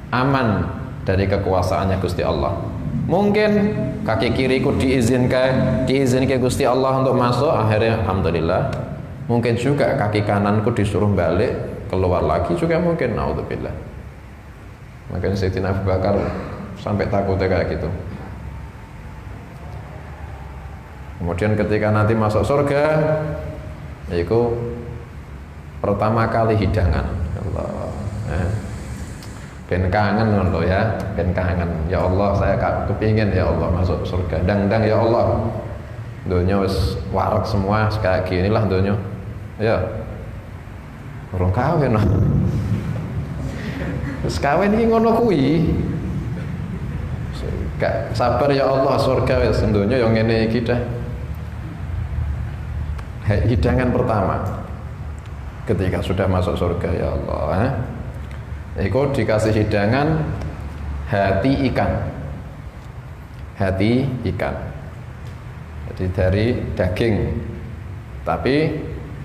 Speaker 1: aman dari kekuasaannya Gusti Allah. Mungkin kaki kiriku diizinkan Gusti Allah untuk masuk, akhirnya alhamdulillah. Mungkin juga kaki kananku disuruh balik, keluar lagi juga mungkin, naudzubillah. Makanya Sayyidina Abu Bakar sampai takutnya kayak gitu. Kemudian ketika nanti masuk surga, yaitu pertama kali hidangan. Allah. Ben kangen ngono ya, ben kangen. Ya Allah, saya kepingin ya Allah masuk surga. Dang-dang ya Allah. Donya wis warak semua kayak gini lah donya. Ya. Urung kawin. Wis kawin iki ngono kuwi. Gak sabar ya Allah surga wis donya yo ngene iki dah. Hidangan pertama ketika sudah masuk surga ya Allah, itu dikasih hidangan hati ikan. Jadi dari daging, tapi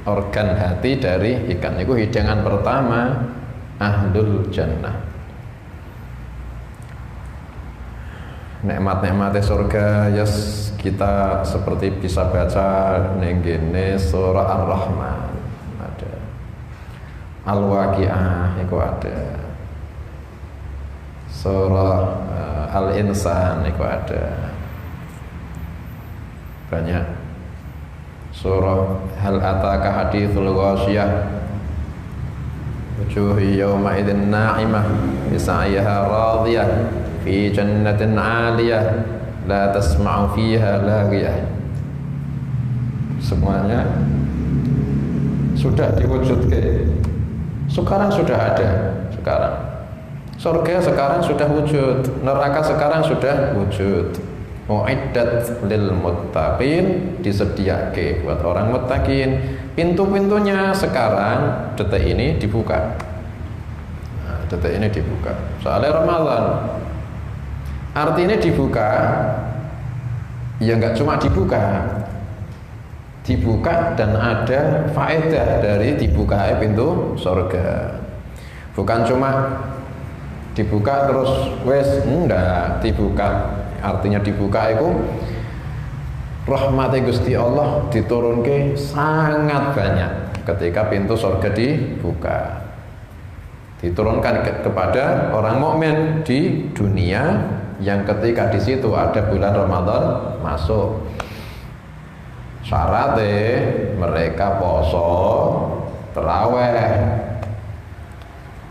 Speaker 1: organ hati dari ikan. Itu hidangan pertama ahlul jannah. Nikmat-nikmatnya surga ya kita seperti bisa baca ning gene surah Ar-Rahman ada, Al-Waqiah itu ada, surah Al-Insan itu ada, banyak surah Hal Ataka Hadithul Ghasyiyah, wujuhi yawma idzin na'imah bisa'iha radiyah fi jannatin 'aliyah la tasma'u fiha laghiyah. Semuanya sudah diwujudkan. Sekarang sudah ada. Sekarang surga sekarang sudah wujud, neraka sekarang sudah wujud. Mu'iddat lil muttaqin, disediakan buat orang muttaqin. Pintu-pintunya sekarang detik ini dibuka. Nah, detik ini dibuka. Soalnya Ramadan. Artinya dibuka, ya nggak cuma dibuka dan ada faedah dari dibuka pintu surga. Bukan cuma dibuka terus wes, enggak, dibuka. Artinya dibuka itu rahmat Gusti Allah diturunke sangat banyak ketika pintu surga dibuka. Diturunkan kepada orang mukmin di dunia yang ketika di situ ada bulan Ramadan masuk. Syaratnya mereka poso terawih.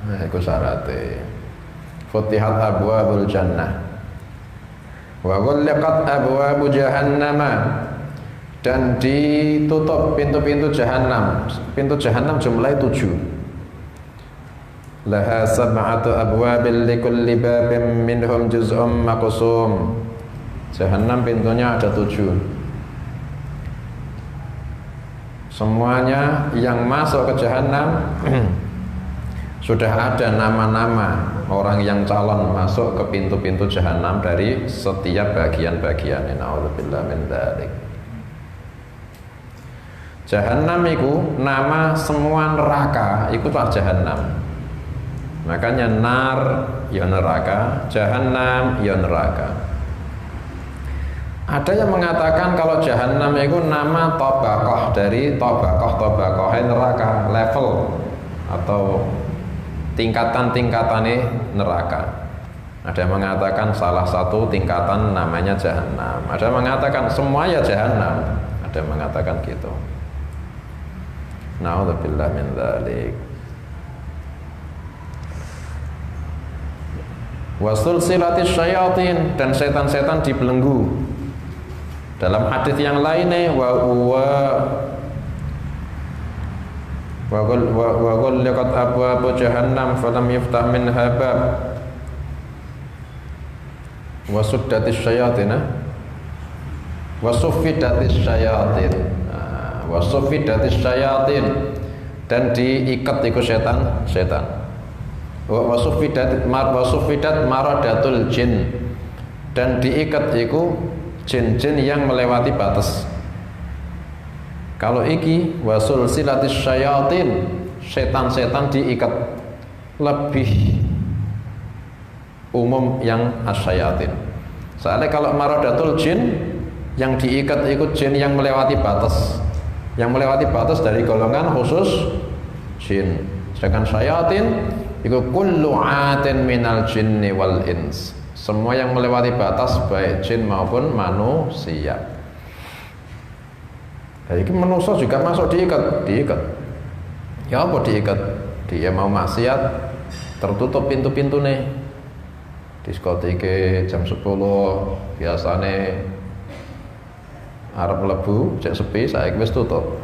Speaker 1: Nah, itu syaratnya. Futihat abwabul jannah wa ghulqat abwabu jahannam, dan ditutup pintu-pintu jahanam. Pintu jahanam jumlahnya 7. Laha sab'atu abwabil likulli babin minhum juz'um maqsum. Jahanam pintunya ada 7. Semuanya yang masuk ke jahanam sudah ada nama-nama orang yang calon masuk ke pintu-pintu jahanam dari setiap bagian-bagian. Na'udzubillah min dzalik. Jahanam itu nama semua neraka, itu pak jahanam. Makanya nar ya neraka, jahanam ya neraka. Ada yang mengatakan kalau jahanam itu nama tabaqah dari tabaqah neraka, level atau tingkatan-tingkatannya neraka. Ada yang mengatakan salah satu tingkatan namanya jahanam. Ada yang mengatakan semua ya jahanam. Ada yang mengatakan gitu. Na'udzubillah min dzalik. Wasulsilatis syayatin, dan setan-setan dibelenggu. Dalam hadis yang lainnya wa ghulqat abwabu jahannam falam yuftah minha bab wa suddatis syayatin wa suffidatis syayatin wa suffidatis syayatin, dan diikat itu setan wa suffidat maradatul jin, dan diikat itu jin-jin yang melewati batas. Kalau iki wasul silatis syayatin, setan-setan diikat, lebih umum yang asyayatin. Soalnya kalau maradatul jin, yang diikat ikut jin yang melewati batas. Yang melewati batas dari golongan khusus jin. Sedangkan syayatin itu kullu atin minal jinni wal ins. Semua yang melewati batas baik jin maupun manusia. Jadi manusia juga masuk diikat. Ya apa diikat? Dia mau maksiat, tertutup pintu-pintu nih. Diskotike jam 10 biasane arep mlebu cek sepi, saiki wis tutup.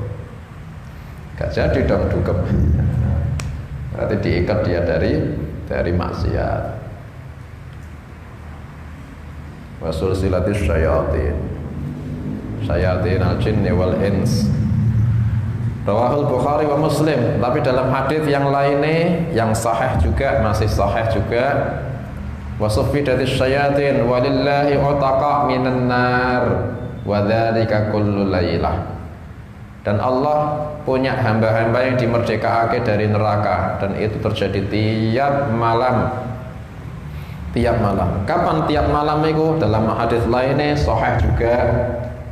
Speaker 1: Gak jadi dong dugem. Berarti diikat dia dari maksiat. Wasul silatis syayatin al-jinni wal ins. Rawahul Bukhari wa Muslim. Tapi dalam hadis yang lainnya yang sahih juga, masih sahih juga, wasuffidatis syayatin walillahi utaqa minan nar wa dzalika kullu lailah. Dan Allah punya hamba-hamba yang dimerdekakan dari neraka, dan itu terjadi tiap malam. Tiap malam. Kapan tiap malam itu? Dalam hadis lainnya sahih juga,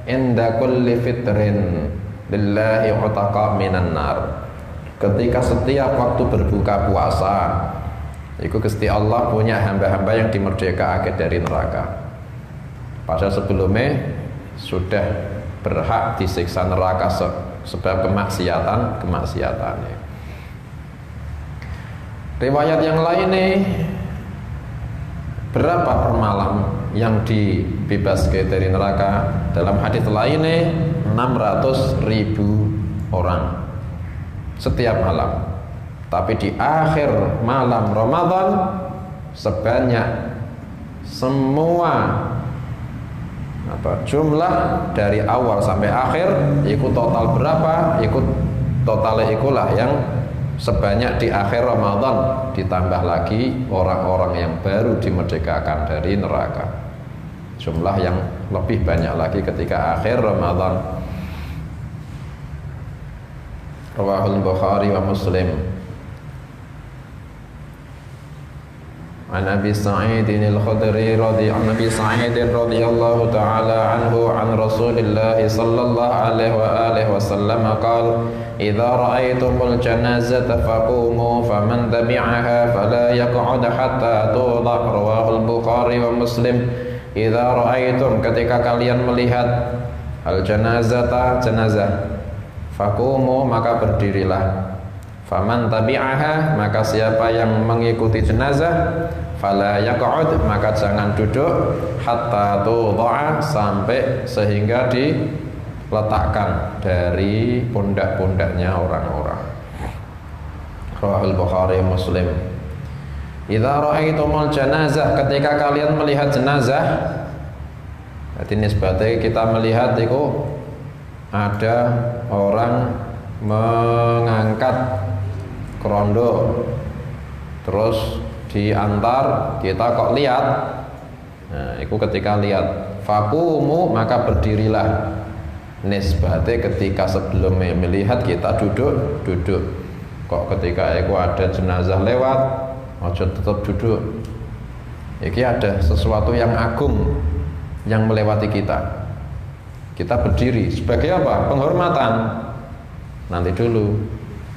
Speaker 1: inda kulli fitrin lillahi utaqa minan nar. Ketika setiap waktu berbuka puasa, itu Gusti Allah punya hamba-hamba yang dimerdekakan dari neraka. Padahal sebelumnya sudah berhak disiksa neraka sebab kemaksiatannya. Riwayat yang lain nih, berapa per malam yang dibebaskan dari neraka? Dalam hadis lainnya 600.000 orang setiap malam. Tapi di akhir malam Ramadan sebanyak semua jumlah dari awal sampai akhir ikut total berapa? Ikut totalnya ikulah yang sebanyak di akhir Ramadan, ditambah lagi orang-orang yang baru dimerdekakan dari neraka. Jumlah yang lebih banyak lagi ketika akhir Ramadan. Rawahul Bukhari wa Muslim. An Abi Sa'id al-Khudri radhiyallahu ta'ala anhu an Rasulillah sallallahu alaihi wa alihi wasallam qala idza ra'aytumul janazata faqumu faman tabi'aha fala yaq'ud hatta tudha. Rawahul Bukhari wa Muslim. Idza ra'aytum, ketika kalian melihat al janazata, jenazah, faqumu, maka berdirilah. Faman tabi'aha, maka siapa yang mengikuti jenazah, fala yaq'ud, maka jangan duduk, hatta tudha'a, sampai sehingga diletakkan dari pundak-pundaknya orang-orang. Rawahul Bukhari Muslim. Idza ra'aitumul janazah, ketika kalian melihat jenazah, berarti nisbatnya kita melihat itu ada orang mengangkat kerondo terus diantar, kita kok lihat. Nah, itu ketika lihat. Faqumu, maka berdirilah. Nisbatnya ketika sebelumnya melihat kita duduk. Kok ketika itu ada jenazah lewat, ojo tetap duduk. Ini ada sesuatu yang agung yang melewati kita. Kita berdiri sebagai apa? Penghormatan. Nanti dulu.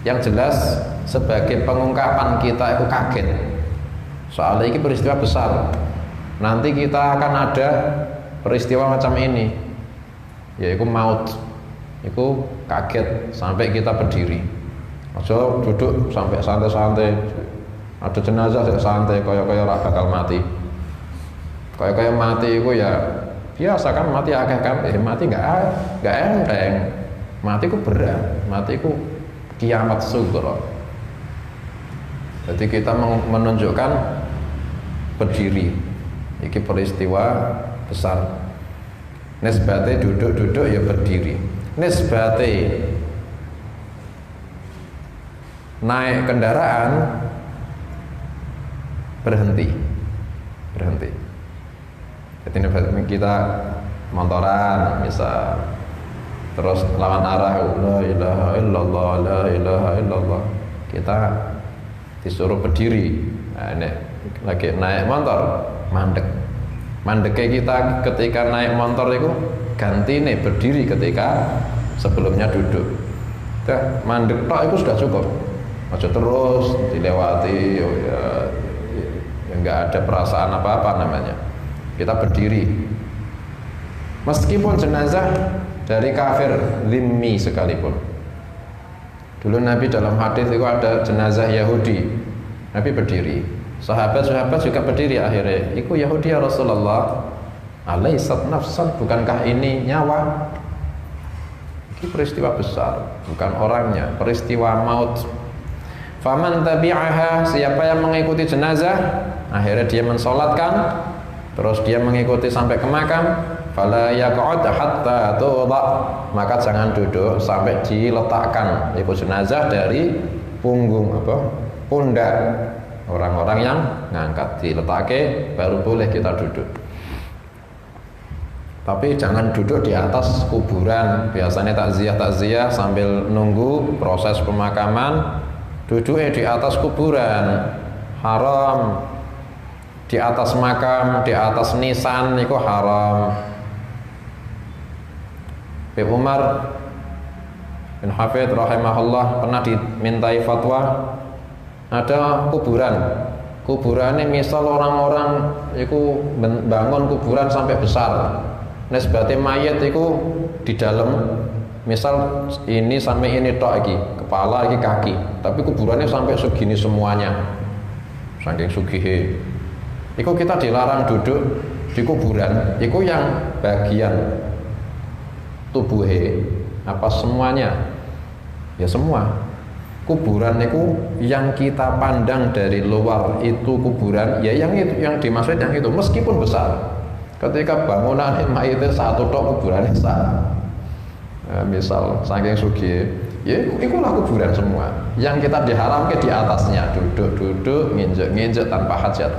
Speaker 1: Yang jelas sebagai pengungkapan kita itu kaget. Soalnya ini peristiwa besar. Nanti kita akan ada peristiwa macam ini, yaitu maut. Itu kaget sampai kita berdiri. Ojo duduk sampai santai-santai. Ada jenazah santai, kaya-kaya ora bakal mati. Kaya-kaya mati itu ya biasa kan, mati akeh kan. Mati enggak enteng. Mati ku berat. Mati ku kiamat sughra. Jadi kita menunjukkan berdiri. Ini peristiwa besar. Nisbate duduk ya berdiri. Nisbate naik kendaraan berhenti. Jadi kita motoran misal, terus lawan arah, la ilaha illallah, la ilaha illallah, kita disuruh berdiri. Nah, ini lagi naik motor, mandeknya kita ketika naik motor itu ganti nih berdiri ketika sebelumnya duduk. Mandek tok itu sudah cukup. Aja terus dilewati, ya nggak ada perasaan apa-apa namanya. Kita berdiri. Meskipun jenazah dari kafir zimmi sekalipun. Dulu Nabi dalam hadis itu ada jenazah Yahudi Nabi berdiri. Sahabat-sahabat juga berdiri akhirnya. Iku Yahudi ya Rasulullah. Alaisat nafsan, bukankah ini nyawa? Ini peristiwa besar, bukan orangnya, peristiwa maut. Faman tabi'aha, siapa yang mengikuti jenazah, akhirnya dia mensolatkan, terus dia mengikuti sampai ke makam, fala yaq'ud hatta tuḍa, maka jangan duduk sampai diletakkan itu jenazah dari punggung pundak orang-orang yang ngangkat, diletake baru boleh kita duduk. Tapi jangan duduk di atas kuburan. Biasanya takziah sambil nunggu proses pemakaman, duduknya di atas kuburan haram. Di atas makam, di atas nisan itu haram. Ibnu Umar bin Hafidh rahimahullah pernah dimintai fatwa, ada kuburannya misal orang-orang itu bangun kuburan sampai besar, nisbate mayat itu di dalam, misal ini sampai ini tok iki, kepala iki kaki, tapi kuburannya sampai segini semuanya, saking sugihe. Iku kita dilarang duduk di kuburan, iku yang bagian tubuhe apa semuanya? Ya semua. Kuburan itu yang kita pandang dari luar itu kuburan, ya yang itu, yang dimaksud yang itu meskipun besar. Ketika bangunan mayitnya satu tok kuburannya satu. Misal saking sugih, ya ikulah kuburan semua. Yang kita diharamkan di atasnya, duduk, nginjek tanpa hajat.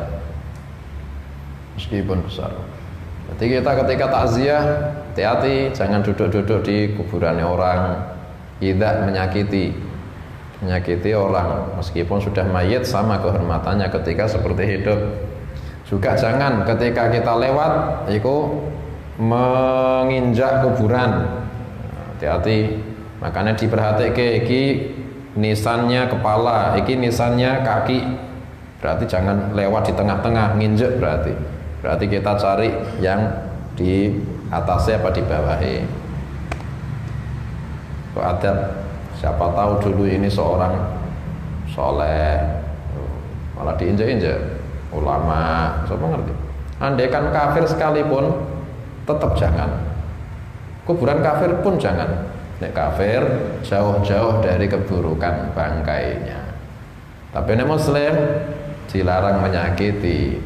Speaker 1: Meskipun besar. Jadi kita ketika takziah, hati-hati jangan duduk-duduk di kuburannya orang, tidak menyakiti orang meskipun sudah mayit, sama kehormatannya ketika seperti hidup. Juga jangan ketika kita lewat itu menginjak kuburan. Hati-hati, makanya diperhatikan iki nisannya kepala, iki nisannya kaki. Berarti jangan lewat di tengah-tengah, nginjek berarti kita cari yang di atasnya apa di bawahnya. Kok adab, siapa tahu dulu ini seorang soleh malah diinjek-injek ulama, siapa ngerti? Andai kan kafir sekalipun tetap jangan. Kuburan kafir pun jangan. Nek kafir jauh-jauh dari keburukan bangkainya. Tapi nek muslim dilarang menyakiti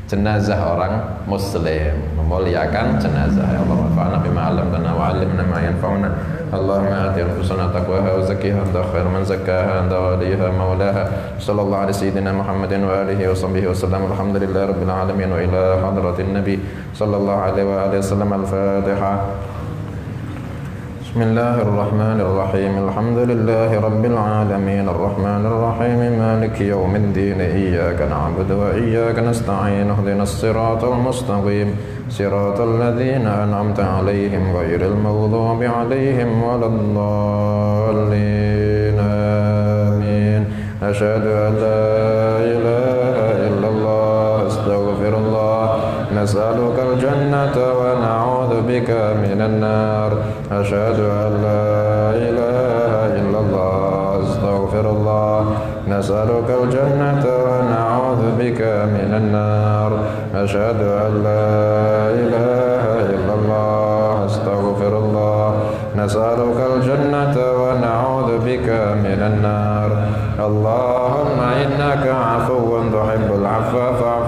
Speaker 1: jenazah orang muslim, memuliakan jenazah. Ya Allah, fa'alna bima 'allamtana wa 'allimna ma yanfa'una. Allahumma ati anfusana taqwaha wa zakkiha anta khairu man zakkaha anta waliha maulaha. Sallallahu alaihi sayyidina Muhammadin wa alihi wa sahbihi wa sallam. Alhamdulillahi rabbil alamin wa ila hadratin nabi sallallahu alaihi wa alihi wasallam. Al-Fatihah. Bismillahirrahmanirrahim. Alhamdulillahi rabbil alamin arrahmanir rahim maliki yaumiddin iyyaka na'budu wa iyyaka nasta'in ihdinas siratal mustaqim siratal ladzina an'amta 'alaihim ghairil maghdubi 'alaihim waladdallin amin. Asyhadu an la ilaha illallah astaghfirullah nas'alukal jannata wa na'udzu bika minan nar. Asyhadu an la ilaha illallah astaghfirullah nas'alukal jannata wa na'udzu bika minan nar. Asyhadu an la ilaha illallah astaghfirullah nas'alukal jannata wa na'udzu bika minan nar. Allahumma innaka 'afuwwun tuhibbul 'afwa fa'fu